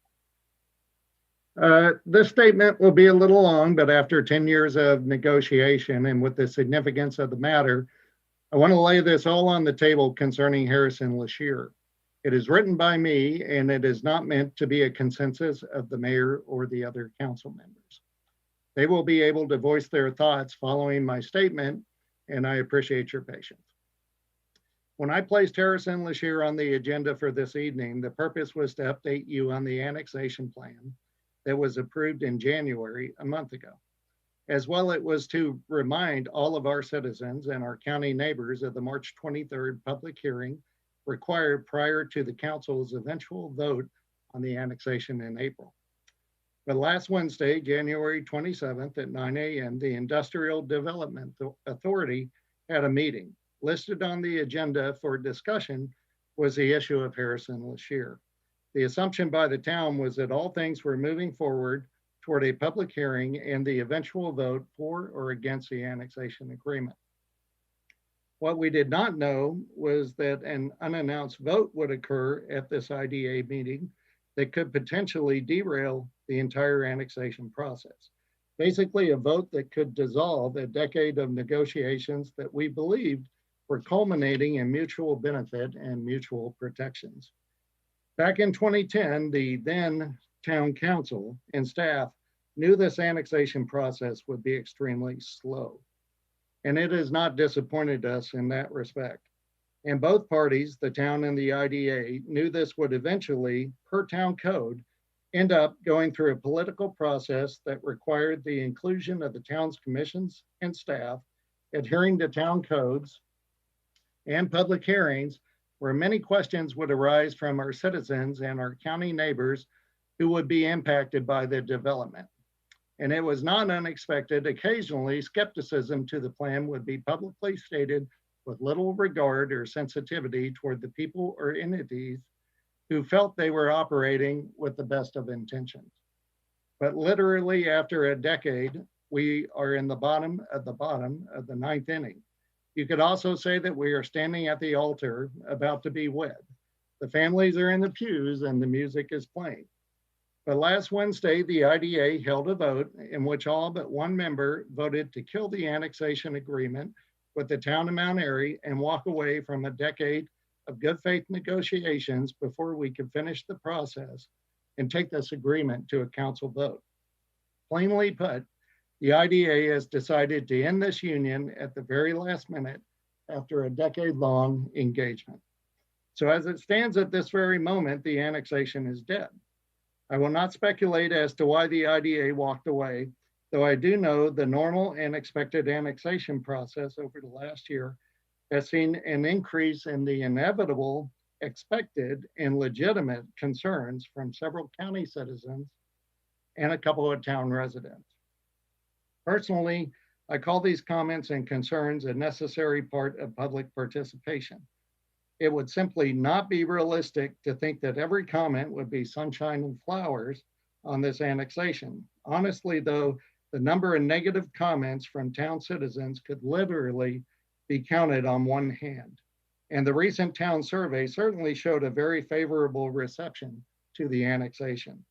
this statement will be a little long, but after 10 years of negotiation and with the significance of the matter, I want to lay this all on the table concerning Harrison-Lashir. It is written by me, and it is not meant to be a consensus of the mayor or the other council members. They will be able to voice their thoughts following my statement, and I appreciate your patience. When I placed Harrison-Lashir on the agenda for this evening, the purpose was to update you on the annexation plan that was approved in January, a month ago. As well, it was to remind all of our citizens and our county neighbors of the March 23rd public hearing required prior to the council's eventual vote on the annexation in April. But last Wednesday, January 27th at 9 a.m., the Industrial Development Authority had a meeting. Listed on the agenda for discussion was the issue of Harrison-Lashir. The assumption by the town was that all things were moving forward toward a public hearing and the eventual vote for or against the annexation agreement. What we did not know was that an unannounced vote would occur at this IDA meeting that could potentially derail the entire annexation process. Basically, a vote that could dissolve a decade of negotiations that we believed were culminating in mutual benefit and mutual protections. Back in 2010, the then town council and staff knew this annexation process would be extremely slow. And it has not disappointed us in that respect. And both parties, the town and the IDA, knew this would eventually, per town code, end up going through a political process that required the inclusion of the town's commissions and staff, adhering to town codes and public hearings, where many questions would arise from our citizens and our county neighbors who would be impacted by the development. And it was not unexpected. Occasionally, skepticism to the plan would be publicly stated with little regard or sensitivity toward the people or entities who felt they were operating with the best of intentions. But literally after a decade, we are in the bottom of the ninth inning. You could also say that we are standing at the altar about to be wed. The families are in the pews and the music is playing. But last Wednesday, the IDA held a vote in which all but one member voted to kill the annexation agreement with the town of Mount Airy and walk away from a decade of good faith negotiations before we could finish the process and take this agreement to a council vote. Plainly put, the IDA has decided to end this union at the very last minute after a decade-long engagement. So as it stands at this very moment, the annexation is dead. I will not speculate as to why the IDA walked away, though I do know the normal and expected annexation process over the last year has seen an increase in the inevitable, expected, and legitimate concerns from several county citizens and a couple of town residents. Personally, I call these comments and concerns a necessary part of public participation. It would simply not be realistic to think that every comment would be sunshine and flowers on this annexation. Honestly, though, the number of negative comments from town citizens could literally be counted on one hand. And the recent town survey certainly showed a very favorable reception to the annexation.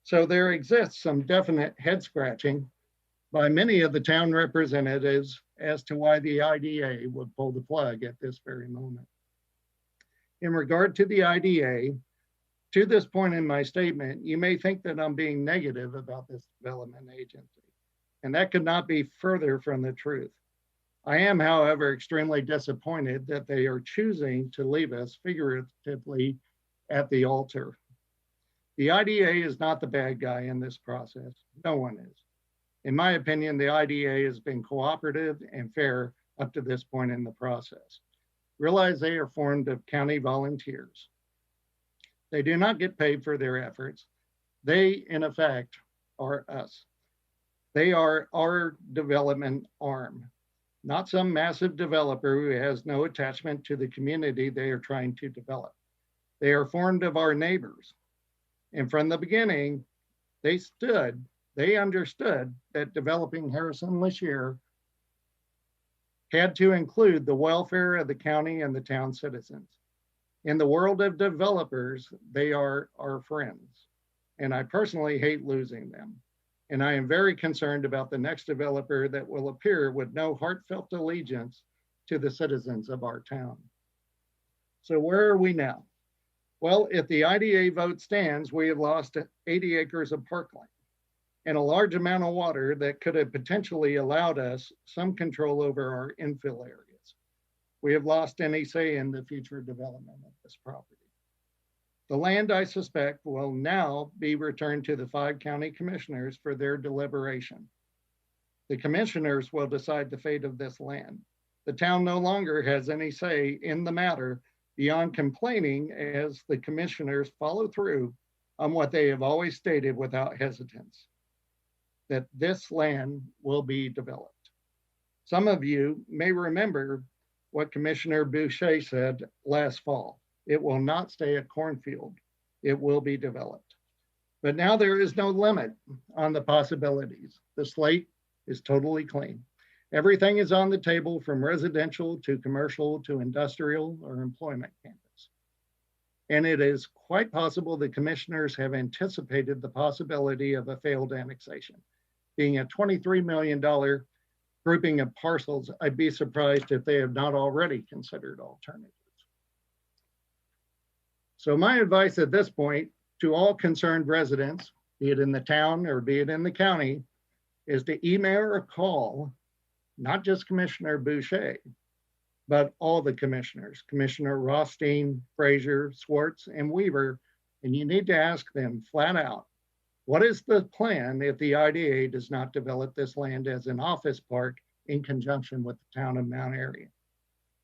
So there exists some definite head scratching by many of the town representatives as to why the IDA would pull the plug at this very moment. In regard to the IDA, to this point in my statement, you may think that I'm being negative about this development agency, and that could not be further from the truth. I am, however, extremely disappointed that they are choosing to leave us figuratively at the altar. The IDA is not the bad guy in this process. No one is. In my opinion, the IDA has been cooperative and fair up to this point in the process. Realize they are formed of county volunteers. They do not get paid for their efforts. They, in effect, are us. They are our development arm, not some massive developer who has no attachment to the community they are trying to develop. They are formed of our neighbors. And from the beginning, they understood that developing Harrison-Lashire had to include the welfare of the county and the town citizens. In the world of developers, they are our friends. And I personally hate losing them. And I am very concerned about the next developer that will appear with no heartfelt allegiance to the citizens of our town. So where are we now? Well, if the IDA vote stands, we have lost 80 acres of parkland and a large amount of water that could have potentially allowed us some control over our infill areas. We have lost any say in the future development of this property. The land, I suspect, will now be returned to the 5 county commissioners for their deliberation. The commissioners will decide the fate of this land. The town no longer has any say in the matter beyond complaining as the commissioners follow through on what they have always stated without hesitance, that this land will be developed. Some of you may remember what Commissioner Boucher said last fall. It will not stay a cornfield. It will be developed. But now there is no limit on the possibilities. The slate is totally clean. Everything is on the table from residential to commercial to industrial or employment campus. And it is quite possible the commissioners have anticipated the possibility of a failed annexation. Being a $23 million grouping of parcels, I'd be surprised if they have not already considered alternatives. So my advice at this point to all concerned residents, be it in the town or be it in the county, is to email or call not just Commissioner Boucher, but all the commissioners, Commissioner Rothstein, Frazier, Swartz, and Weaver, and you need to ask them flat out, what is the plan if the IDA does not develop this land as an office park in conjunction with the town of Mount Airy?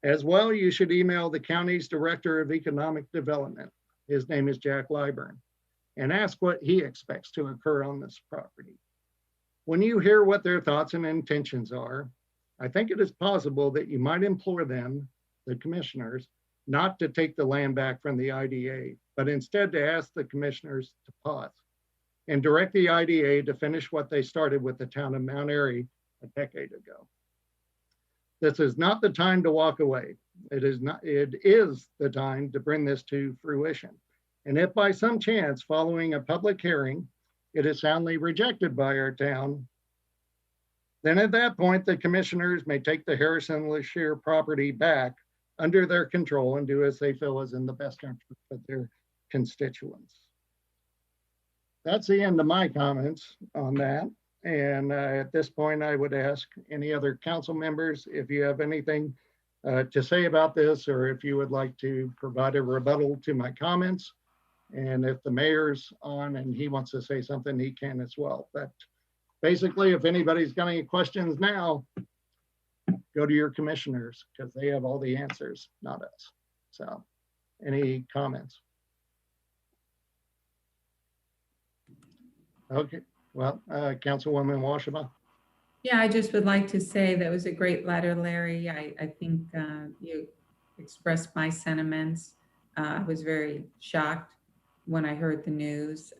As well, you should email the county's Director of Economic Development. His name is Jack Lyburn, and ask what he expects to occur on this property. When you hear what their thoughts and intentions are, I think it is possible that you might implore them, the commissioners, not to take the land back from the IDA, but instead to ask the commissioners to pause and direct the IDA to finish what they started with the town of Mount Airy a decade ago. This is not the time to walk away. It is the time to bring this to fruition. And if by some chance, following a public hearing, it is soundly rejected by our town, then at that point, the commissioners may take the Harrison-Lashire property back under their control and do as they feel is in the best interest of their constituents. That's the end of my comments on that. And at this point, I would ask any other council members if you have anything to say about this, or if you would like to provide a rebuttal to my comments. And if the mayor's on and he wants to say something, he can as well. But basically, if anybody's got any questions now, go to your commissioners because they have all the answers, not us. So, any comments? Okay, well, Councilwoman Washaba. Yeah, I just would like to say that was a great letter, Larry. I think you expressed my sentiments. I was very shocked when I heard the news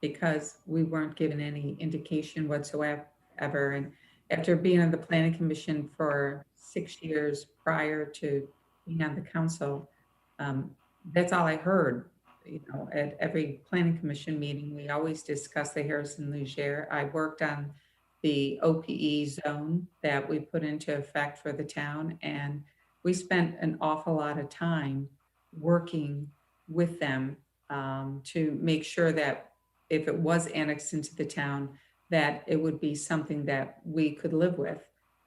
because we weren't given any indication whatsoever. And after being on the Planning Commission for 6 years prior to being on the council, that's all I heard. You know, at every Planning Commission meeting, we always discuss the Harrison-Leger. I worked on the OPE zone that we put into effect for the town, and we spent an awful lot of time working with them to make sure that if it was annexed into the town, that it would be something that we could live with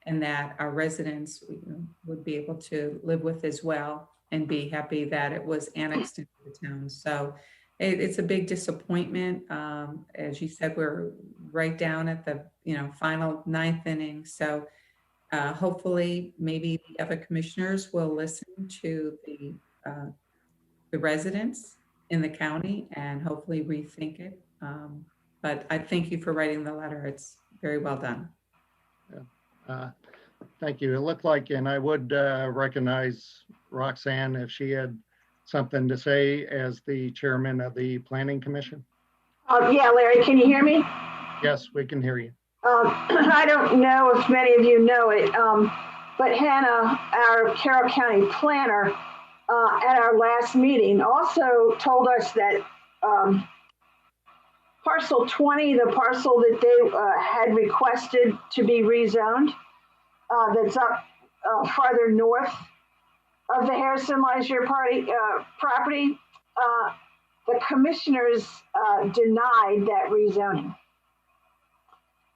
and that our residents would be able to live with as well and be happy that it was annexed into the town. So it's a big disappointment. As you said, we're right down at the final 9th inning. So hopefully maybe the other commissioners will listen to the residents in the county and hopefully rethink it. But I thank you for writing the letter. It's very well done. Yeah. Thank you. It looked like, and I would recognize Roxanne if she had something to say as the chairman of the Planning Commission. Yeah, Larry, can you hear me? Yes, we can hear you. I don't know if many of you know it, but Hannah, our Carroll County planner, at our last meeting also told us that parcel 20, the parcel that they had requested to be rezoned, that's up farther north of the Harrison-Leger property, the commissioners denied that rezoning.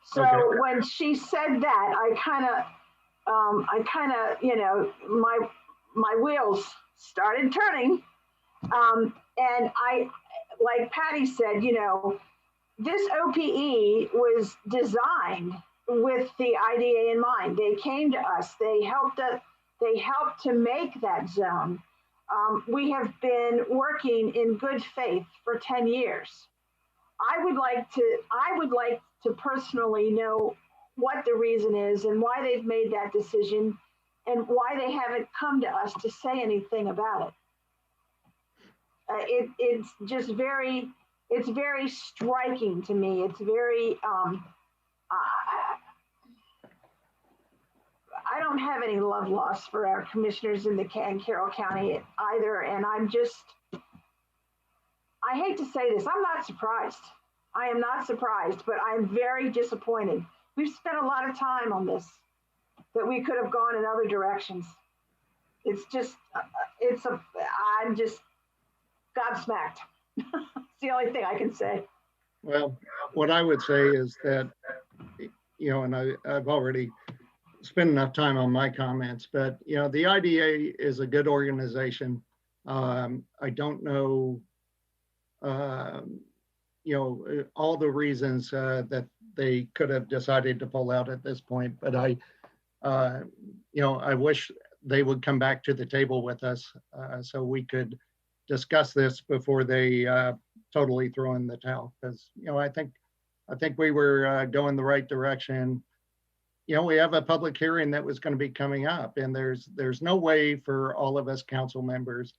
So okay. When she said that, I kind of, my wheels started turning. And I, like Patty said, this OPE was designed with the IDA in mind. They came to us, they helped to make that zone. We have been working in good faith for 10 years. I would like to personally know what the reason is and why they've made that decision and why they haven't come to us to say anything about it. It's just very striking to me. It's very, I don't have any love lost for our commissioners in Carroll County either. And I hate to say this, I'm not surprised. I am not surprised, but I'm very disappointed. We've spent a lot of time on this, that we could have gone in other directions. It's just, I'm just gobsmacked. It's the only thing I can say. Well, what I would say is that, and I've already spent enough time on my comments, but, the IDA is a good organization. I don't know, all the reasons that they could have decided to pull out at this point, but I wish they would come back to the table with us so we could discuss this before they totally throw in the towel. Because I think we were going the right direction. We have a public hearing that was going to be coming up, and there's no way for all of us council members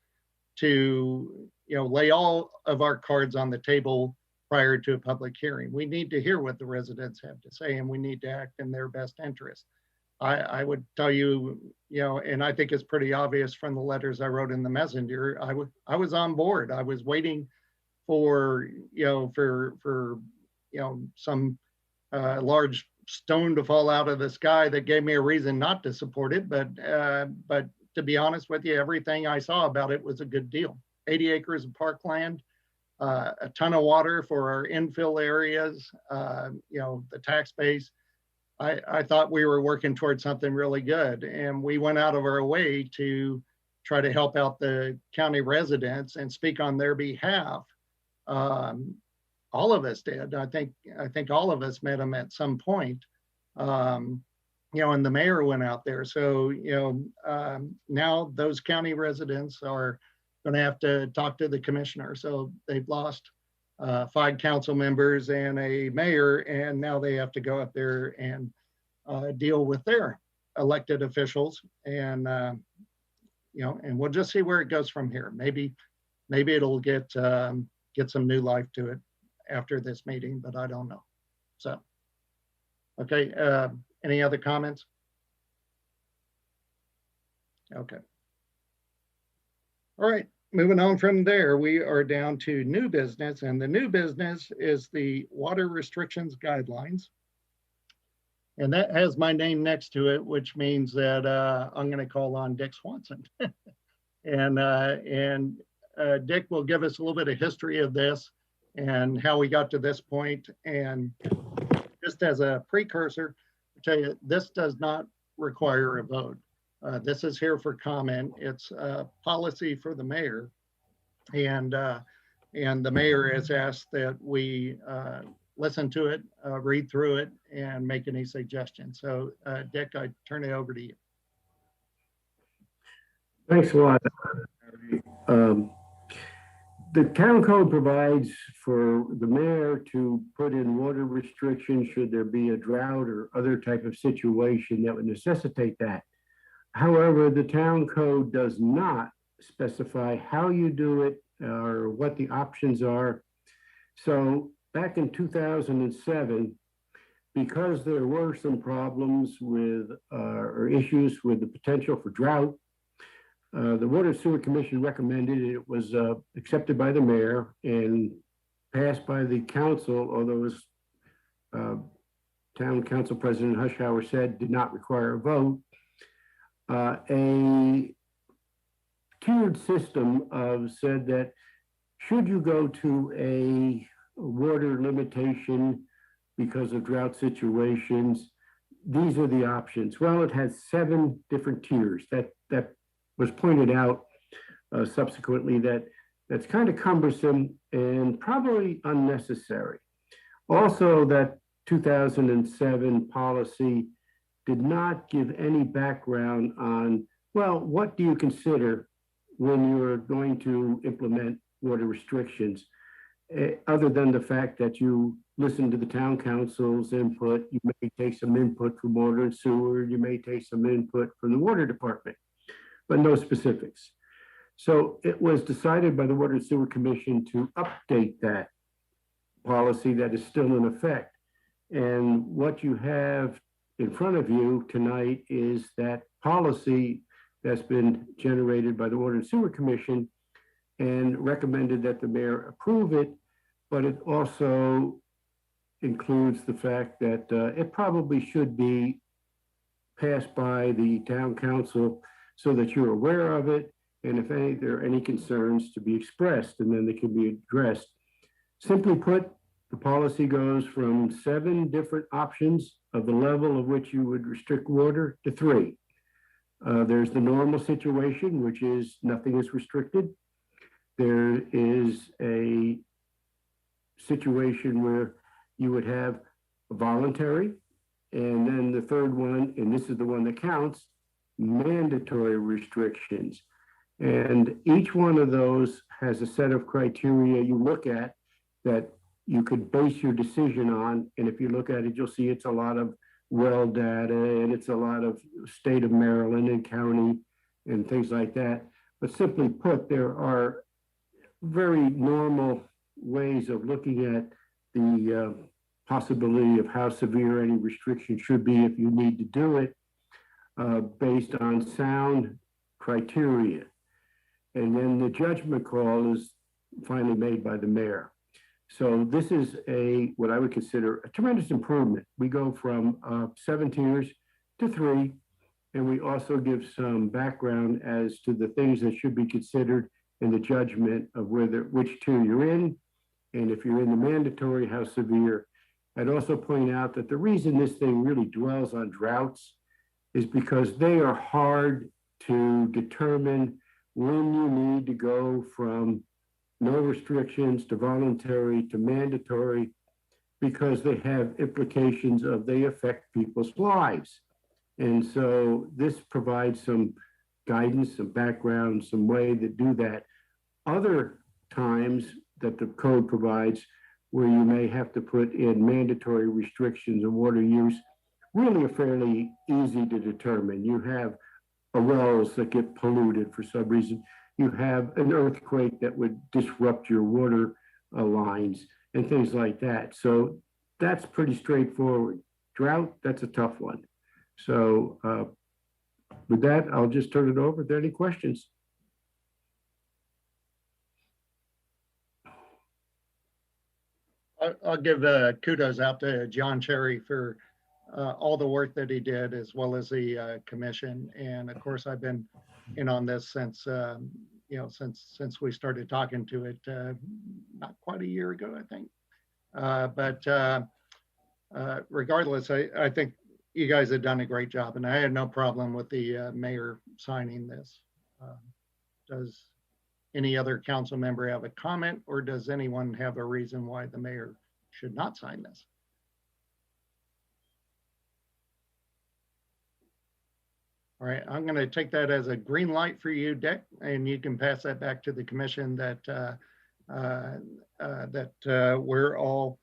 to lay all of our cards on the table prior to a public hearing. We need to hear what the residents have to say, and we need to act in their best interest. I would tell you, and I think it's pretty obvious from the letters I wrote in the messenger, I was on board. I was waiting for, some large stone to fall out of the sky that gave me a reason not to support it. But to be honest with you, everything I saw about it was a good deal. 80 acres of parkland, a ton of water for our infill areas, the tax base. I thought we were working towards something really good, and we went out of our way to try to help out the county residents and speak on their behalf. all of us did. I think all of us met him at some point. And the mayor went out there. So, now those county residents are going to have to talk to the commissioner. So they've lost 5 council members and a mayor, and now they have to go up there and deal with their elected officials. And, and we'll just see where it goes from here. Maybe it'll get some new life to it after this meeting, but I don't know. So, okay. Any other comments? Okay. All right, moving on from there, we are down to new business, and the new business is the water restrictions guidelines. And that has my name next to it, which means that I'm going to call on Dick Swanson. and Dick will give us a little bit of history of this and how we got to this point. And just as a precursor, I'll tell you, this does not require a vote. This is here for comment. It's a policy for the mayor. And the mayor has asked that we listen to it, read through it, and make any suggestions. So Dick, I turn it over to you. Thanks a lot. The town code provides for the mayor to put in water restrictions should there be a drought or other type of situation that would necessitate that. However, the town code does not specify how you do it or what the options are. So back in 2007, because there were some problems with or issues with the potential for drought, the Water and Sewer Commission recommended it was accepted by the mayor and passed by the council, although as town council president Hushhauer said, did not require a vote. A tiered system said that should you go to a water limitation because of drought situations, these are the options. Well, it has 7 different tiers. That was pointed out subsequently that's kind of cumbersome and probably unnecessary. Also, that 2007 policy did not give any background on, well, what do you consider when you're going to implement water restrictions, other than the fact that you listen to the town council's input, you may take some input from water and sewer, you may take some input from the water department, but no specifics. So it was decided by the Water and Sewer Commission to update that policy that is still in effect. And what you have in front of you tonight is that policy that's been generated by the Water and Sewer Commission and recommended that the mayor approve it, but it also includes the fact that it probably should be passed by the town council so that you're aware of it, and if there are any concerns to be expressed, and then they can be addressed. Simply put, the policy goes from 7 different options of the level of which you would restrict water to 3. There's the normal situation, which is nothing is restricted. There is a situation where you would have a voluntary, and then the third one, and this is the one that counts, mandatory restrictions. And each one of those has a set of criteria you look at that you could base your decision on. And if you look at it, you'll see it's a lot of well data, and it's a lot of state of Maryland and county and things like that. But simply put, there are very normal ways of looking at the possibility of how severe any restriction should be if you need to do it, based on sound criteria. And then the judgment call is finally made by the mayor. So this is what I would consider a tremendous improvement. We go from 7 tiers to 3, and we also give some background as to the things that should be considered in the judgment of which tier you're in, and if you're in the mandatory, how severe. I'd also point out that the reason this thing really dwells on droughts is because they are hard to determine when you need to go from no restrictions to voluntary to mandatory, because they have implications of they affect people's lives. And so this provides some guidance, some background, some way to do that. Other times that the code provides where you may have to put in mandatory restrictions of water use really are fairly easy to determine. You have wells that get polluted for some reason. You have an earthquake that would disrupt your water lines and things like that. So that's pretty straightforward. Drought, that's a tough one. So with that, I'll just turn it over. Are there any questions? I'll give kudos out to John Cherry for all the work that he did, as well as the commission. And of course, I've been in on this since since we started talking to it, not quite a year ago, I think. But regardless, I think you guys have done a great job, and I had no problem with the mayor signing this. Does any other council member have a comment, or does anyone have a reason why the mayor should not sign this? All right, I'm going to take that as a green light for you, Dick, and you can pass that back to the commission that we're all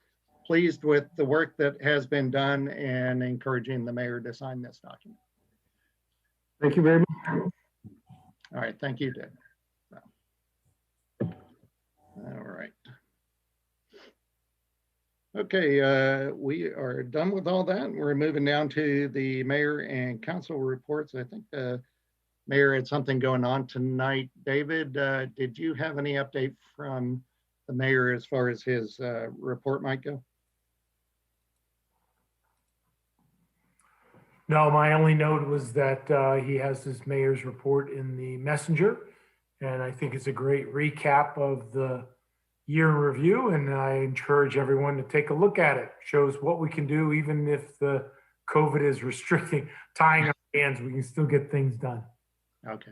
pleased with the work that has been done and encouraging the mayor to sign this document. Thank you very much. All right, thank you, Dick. All right. Okay, we are done with all that. We're moving down to the mayor and council reports. I think the mayor had something going on tonight. David, did you have any update from the mayor as far as his report might go? No, my only note was that he has his mayor's report in the messenger. And I think it's a great recap of the year in review. And I encourage everyone to take a look at it. Shows what we can do, even if the COVID is restricting, tying our hands, we can still get things done. Okay.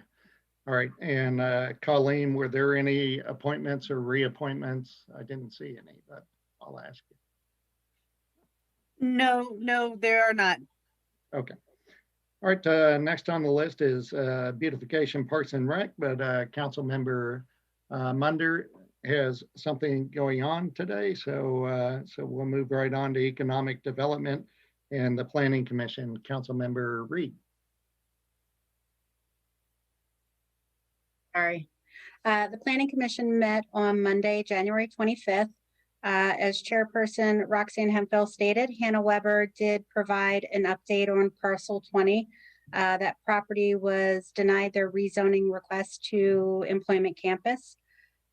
All right. And Colleen, were there any appointments or reappointments? I didn't see any, but I'll ask you. No, there are not. Okay. All right. Next on the list is Beautification, Parks and Rec, but Council Member Munder has something going on today. So we'll move right on to Economic Development and the Planning Commission. Council Member Reed. Sorry. The Planning Commission met on Monday, January 25th. As Chairperson Roxanne Hemp stated, Hannah Weber did provide an update on Parcel 20. That property was denied their rezoning request to Employment Campus.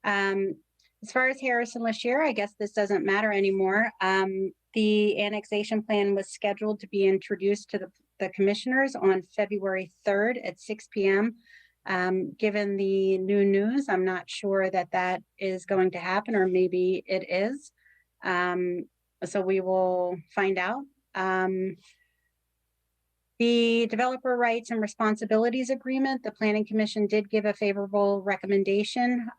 As far as Harrison Lashir, I guess this doesn't matter anymore. The annexation plan was scheduled to be introduced to the commissioners on February 3rd at 6 p.m. Given the new news, I'm not sure that that is going to happen, or maybe it is. So we will find out. The Developer Rights and Responsibilities Agreement, the Planning Commission did give a favorable recommendation,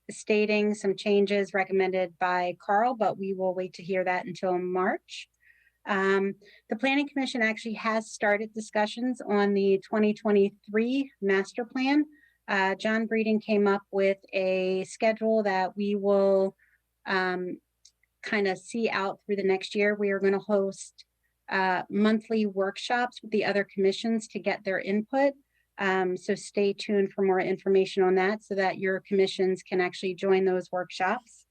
stating some changes recommended by Carl, but we will wait to hear that until March. The Planning Commission actually has started discussions on the 2023 master plan. John Breeding came up with a schedule that we will kind of see out through the next year. We are going to host monthly workshops with the other commissions to get their input. So stay tuned for more information on that so that your commissions can actually join those workshops.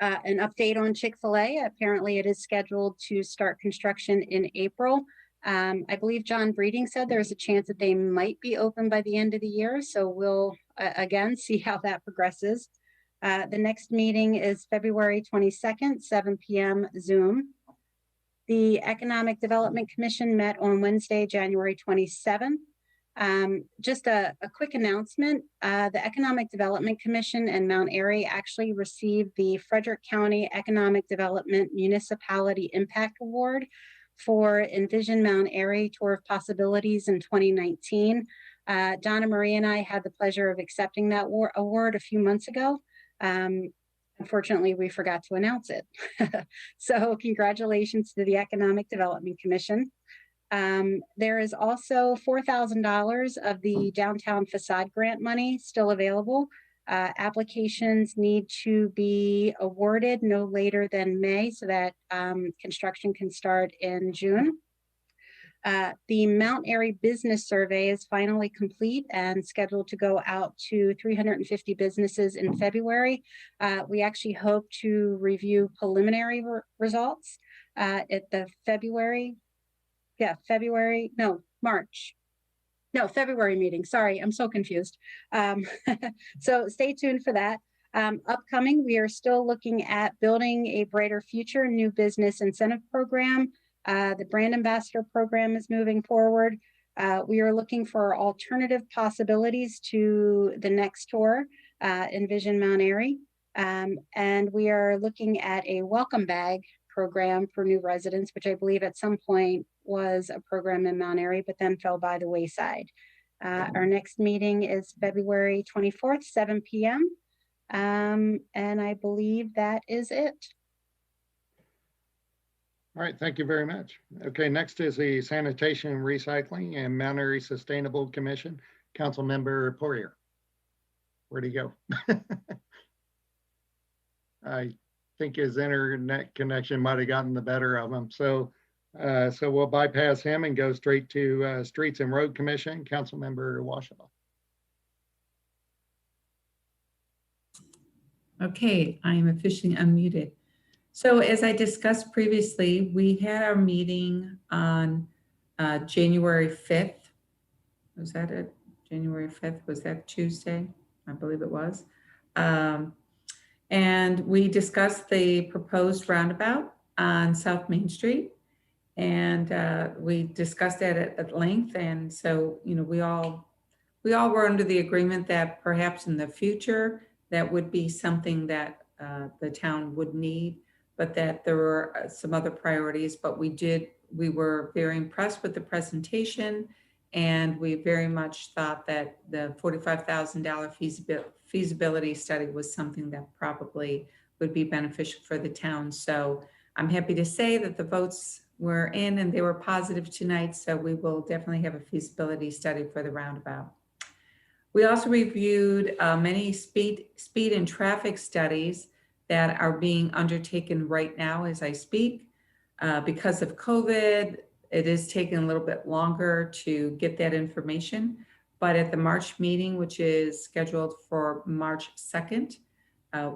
An update on Chick-fil-A. Apparently it is scheduled to start construction in April. I believe John Breeding said there's a chance that they might be open by the end of the year. So we'll again see how that progresses. The next meeting is February 22nd, 7 p.m. Zoom. The Economic Development Commission met on Wednesday, January 27th. Just a quick announcement. The Economic Development Commission and Mount Airy actually received the Frederick County Economic Development Municipality Impact Award for Envision Mount Airy Tour of Possibilities in 2019. Donna Marie and I had the pleasure of accepting that award a few months ago. Unfortunately, we forgot to announce it. So congratulations to the Economic Development Commission. There is also $4,000 of the downtown facade grant money still available. Applications need to be awarded no later than May so that construction can start in June. The Mount Airy Business Survey is finally complete and scheduled to go out to 350 businesses in February. We actually hope to review preliminary results at the February meeting. Sorry, I'm so confused. So stay tuned for that. Upcoming, we are still looking at building a brighter future new business incentive program. The brand ambassador program is moving forward. We are looking for alternative possibilities to the next tour, Envision Mount Airy. And we are looking at a welcome bag program for new residents, which I believe at some point was a program in Mount Airy, but then fell by the wayside. Our next meeting is February 24th, 7 p.m. And I believe that is it. All right, thank you very much. Okay, next is the Sanitation and Recycling and Mount Airy Sustainable Commission, Councilmember Poirier. Where'd he go? I think his internet connection might have gotten the better of him. So we'll bypass him and go straight to Streets and Road Commission, Councilmember Washaw. Okay, I am officially unmuted. So as I discussed previously, we had our meeting on January 5th. Was that it? January 5th? Was that Tuesday? I believe it was. And we discussed the proposed roundabout on South Main Street. And we discussed that at length. And so, you know, we all were under the agreement that perhaps in the future, that would be something that the town would need, but that there were some other priorities. But we were very impressed with the presentation, and we very much thought that the $45,000 feasibility study was something that probably would be beneficial for the town. So I'm happy to say that the votes were in and they were positive tonight. So we will definitely have a feasibility study for the roundabout. We also reviewed many speed and traffic studies that are being undertaken right now as I speak. Because of COVID, it is taking a little bit longer to get that information. But at the March meeting, which is scheduled for March 2nd,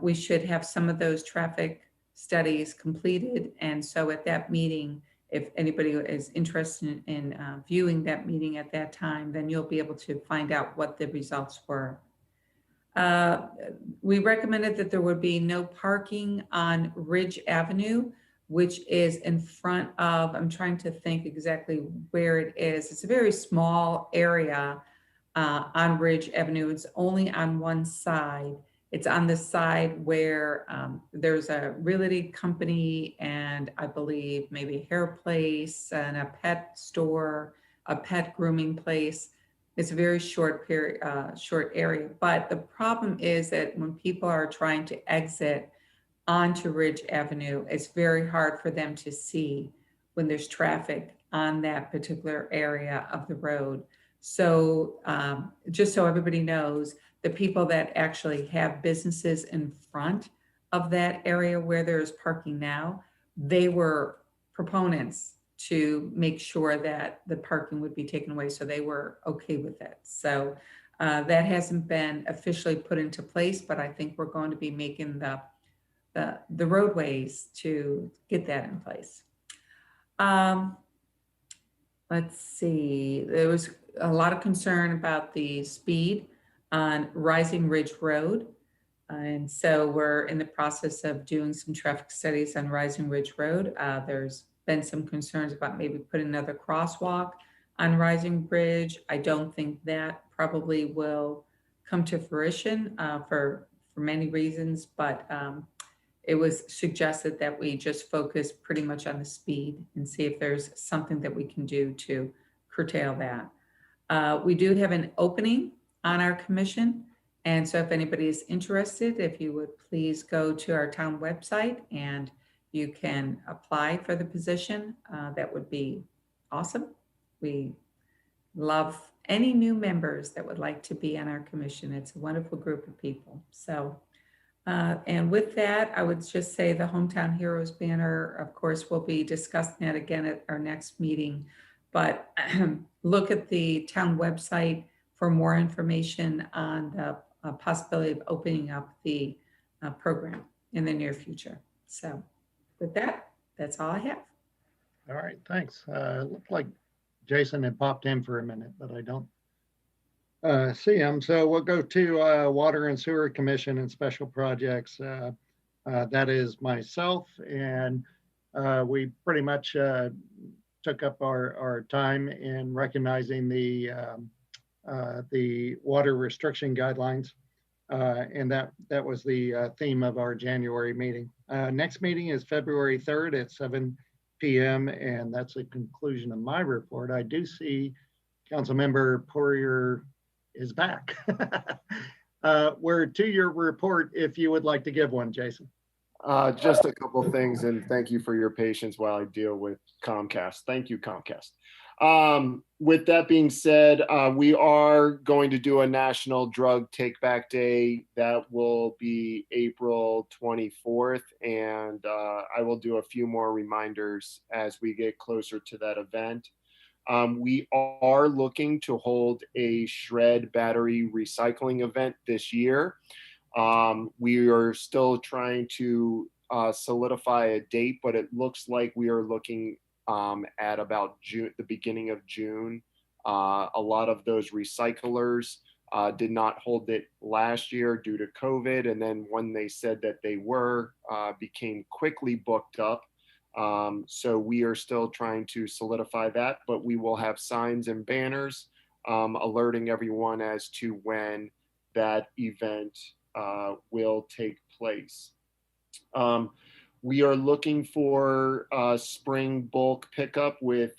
we should have some of those traffic studies completed. And so at that meeting, if anybody is interested in viewing that meeting at that time, then you'll be able to find out what the results were. We recommended that there would be no parking on Ridge Avenue, which is in front of, I'm trying to think exactly where it is. It's a very small area on Ridge Avenue. It's only on one side. It's on the side where there's a realty company and I believe maybe a hair place and a pet store, a pet grooming place. It's a very short area. But the problem is that when people are trying to exit onto Ridge Avenue, it's very hard for them to see when there's traffic on that particular area of the road. So just so everybody knows, the people that actually have businesses in front of that area where there's parking now, they were proponents to make sure that the parking would be taken away. So they were okay with it. So that hasn't been officially put into place, but I think we're going to be making the roadways to get that in place. Let's see, there was a lot of concern about the speed on Rising Ridge Road. And so we're in the process of doing some traffic studies on Rising Ridge Road. There's been some concerns about maybe putting another crosswalk on Rising Ridge. I don't think that probably will come to fruition for many reasons, but it was suggested that we just focus pretty much on the speed and see if there's something that we can do to curtail that. We do have an opening on our commission, And so if anybody is interested, if you would please go to our town website and you can apply for the position, that would be awesome. We love any new members that would like to be on our commission. It's a wonderful group of people. So, and with that, I would just say the Hometown Heroes banner, of course, we'll be discussing that again at our next meeting. But look at the town website for more information on the possibility of opening up the program in the near future. So with that, that's all I have. All right, thanks. Looked like Jason had popped in for a minute, but I don't see him. So we'll go to Water and Sewer Commission and Special Projects. That is myself, and we pretty much took up our time in recognizing the water restriction guidelines, and that was the theme of our January meeting. Next meeting is February 3rd at 7 p.m. and that's the conclusion of my report. I do see Councilmember Poirier is back. We're to your report if you would like to give one, Jason. Just a couple things, and thank you for your patience while I deal with Comcast. Thank you, Comcast. With that being said, we are going to do a National Drug Take Back Day. That will be April 24th, and I will do a few more reminders as we get closer to that event. We are looking to hold a shred battery recycling event this year. We are still trying to solidify a date, but it looks like we are looking at about June, the beginning of June. A lot of those recyclers did not hold it last year due to COVID, and then when they said that they were, became quickly booked up. So we are still trying to solidify that, but we will have signs and banners alerting everyone as to when that event will take place. We are looking for spring bulk pickup with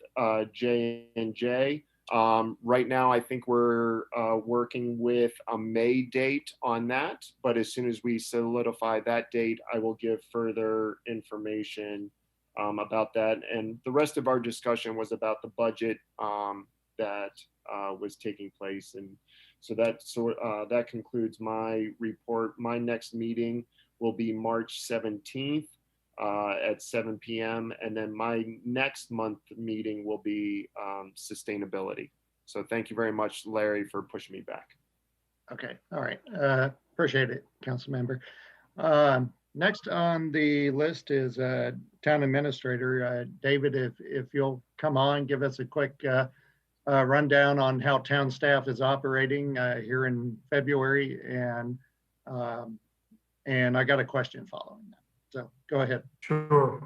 J&J. Right now, I think we're working with a May date on that, but as soon as we solidify that date, I will give further information about that. And the rest of our discussion was about the budget that was taking place. And so that concludes my report. My next meeting will be March 17th at 7 p.m. And then my next month meeting will be sustainability. So thank you very much, Larry, for pushing me back. Okay, all right. Appreciate it, Council Member. Next on the list is Town Administrator. David, if you'll come on, give us a quick rundown on how town staff is operating here in February, and I got a question following that. So go ahead. Sure.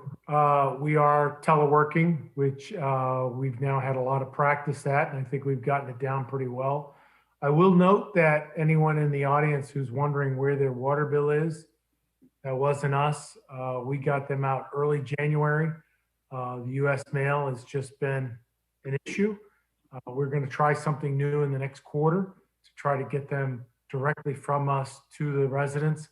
We are teleworking, which we've now had a lot of practice at, and I think we've gotten it down pretty well. I will note that anyone in the audience who's wondering where their water bill is, that wasn't us. We got them out early January. The U.S. mail has just been an issue. We're going to try something new in the next quarter to try to get them directly from us to the residents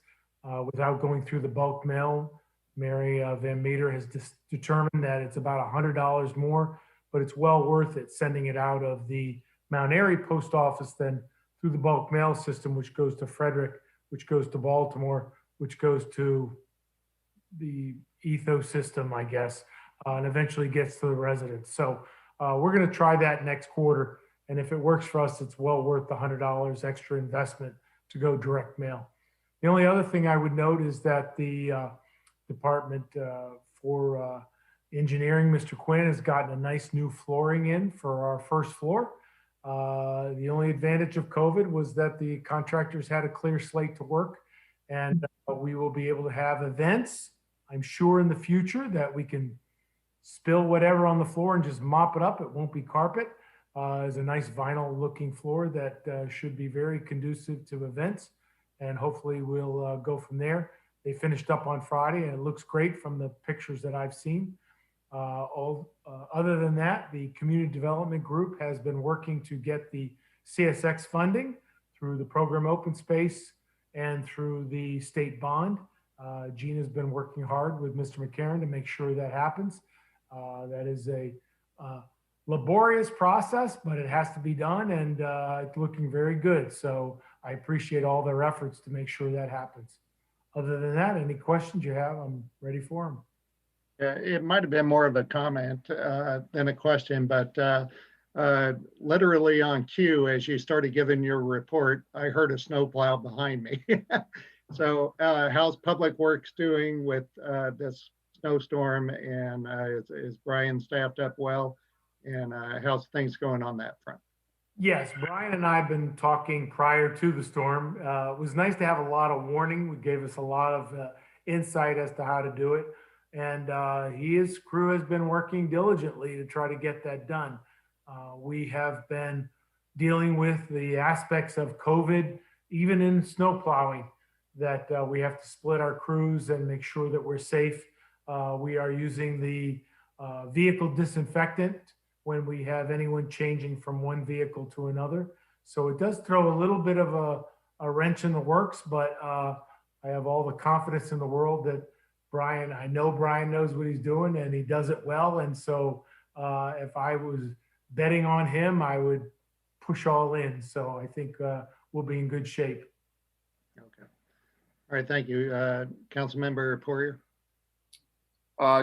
without going through the bulk mail. Mary Van Meter has determined that it's about $100 more, but it's well worth it sending it out of the Mount Airy post office then through the bulk mail system, which goes to Frederick, which goes to Baltimore, which goes to the Ethos system, I guess, and eventually gets to the residents. So we're going to try that next quarter. And if it works for us, it's well worth the $100 extra investment to go direct mail. The only other thing I would note is that the Department for Engineering, Mr. Quinn, has gotten a nice new flooring in for our first floor. The only advantage of COVID was that the contractors had a clear slate to work, and we will be able to have events, I'm sure, in the future that we can spill whatever on the floor and just mop it up. It won't be carpet. It's a nice vinyl looking floor that should be very conducive to events, and hopefully we'll go from there. They finished up on Friday and it looks great from the pictures that I've seen. Other than that, the community development group has been working to get the CSX funding through the program open space and through the state bond. Gina's been working hard with Mr. McCarron to make sure that happens. That is a laborious process, but it has to be done, and it's looking very good. So I appreciate all their efforts to make sure that happens. Other than that, any questions you have, I'm ready for them. It might have been more of a comment than a question, but literally on cue, as you started giving your report, I heard a snowplow behind me. So how's Public Works doing with this snowstorm, and is Brian staffed up well, and how's things going on that front? Yes, Brian and I have been talking prior to the storm. It was nice to have a lot of warning. It gave us a lot of insight as to how to do it. And his crew has been working diligently to try to get that done. We have been dealing with the aspects of COVID, even in snow plowing, that we have to split our crews and make sure that we're safe. We are using the vehicle disinfectant when we have anyone changing from one vehicle to another. So it does throw a little bit of a wrench in the works, but I have all the confidence in the world that I know Brian knows what he's doing and he does it well. And so if I was betting on him, I would push all in. So I think we'll be in good shape. Okay. All right, thank you. Councilmember Poirier.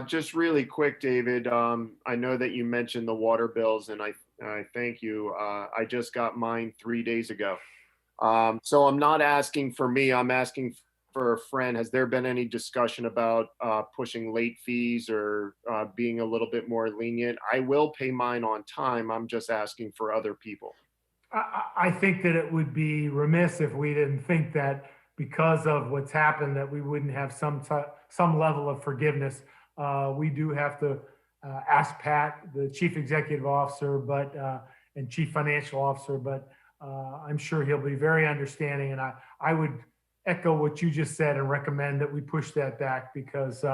Just really quick, David. I know that you mentioned the water bills, and I thank you. I just got mine 3 days ago. So I'm not asking for me, I'm asking for a friend. Has there been any discussion about pushing late fees or being a little bit more lenient? I will pay mine on time. I'm just asking for other people. I think that it would be remiss if we didn't think that because of what's happened, that we wouldn't have some level of forgiveness. We do have to ask Pat, the Chief Executive Officer, and Chief Financial Officer, but I'm sure he'll be very understanding. And I would echo what you just said and recommend that we push that back, because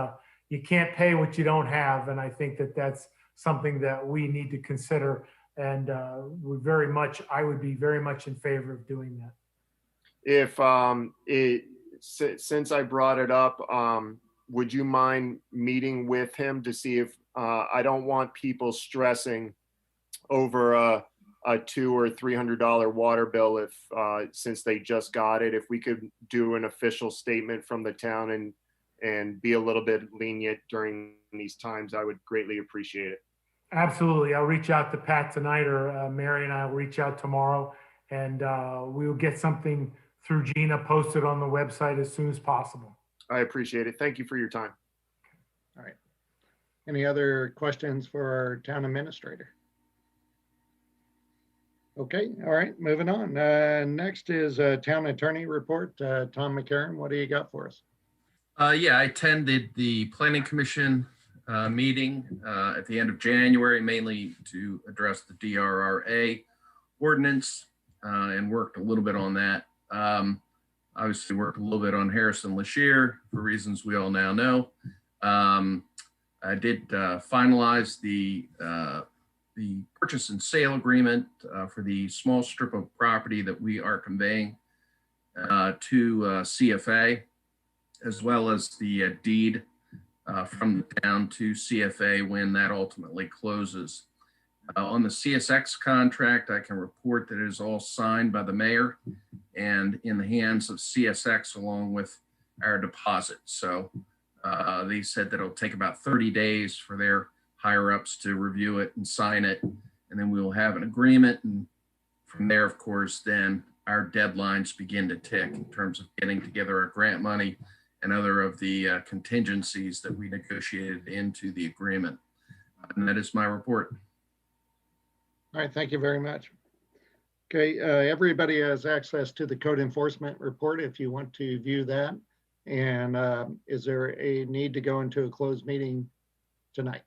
you can't pay what you don't have. And I think that that's something that we need to consider. And I would be very much in favor of doing that. If since I brought it up, would you mind meeting with him to see if I don't want people stressing over a $200 or $300 water bill if since they just got it? If we could do an official statement from the town and be a little bit lenient during these times, I would greatly appreciate it. Absolutely. I'll reach out to Pat tonight, or Mary and I will reach out tomorrow, and we will get something through Gina posted on the website as soon as possible. I appreciate it. Thank you for your time. All right. Any other questions for our town administrator? Okay. All right. Moving on. Next is town attorney report. Tom McCarron, what do you got for us? Yeah, I attended the Planning Commission meeting at the end of January, mainly to address the DRRA ordinance, and worked a little bit on that. Obviously worked a little bit on Harrison Lashir for reasons we all now know. I did finalize the purchase and sale agreement for the small strip of property that we are conveying to CFA, as well as the deed from the town to CFA when that ultimately closes. On the CSX contract, I can report that it is all signed by the mayor and in the hands of CSX along with our deposit. So they said that it'll take about 30 days for their higher ups to review it and sign it. And then we will have an agreement. And from there, of course, then our deadlines begin to tick in terms of getting together our grant money and other of the contingencies that we negotiated into the agreement. And that is my report. All right, thank you very much. Okay, everybody has access to the code enforcement report if you want to view that. And is there a need to go into a closed meeting tonight?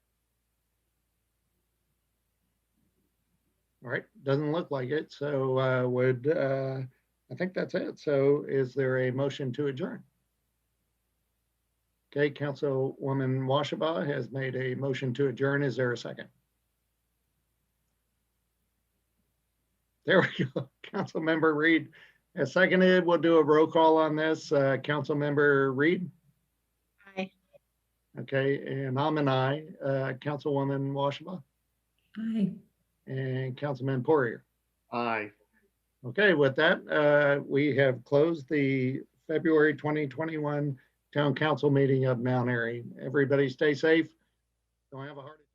All right, doesn't look like it. So I think that's it. So is there a motion to adjourn? Okay, Councilwoman Washabaugh has made a motion to adjourn. Is there a second? There we go. Councilmember Reed As seconded, we'll do a roll call on this. Councilmember Reed? Aye. Okay, and I'm an aye. Councilwoman Washaba Aye. and Councilman Poirier. Aye. Okay, with that, we have closed the February 2021 Town Council meeting of Mount Airy. Everybody stay safe. Don't have a heart attack.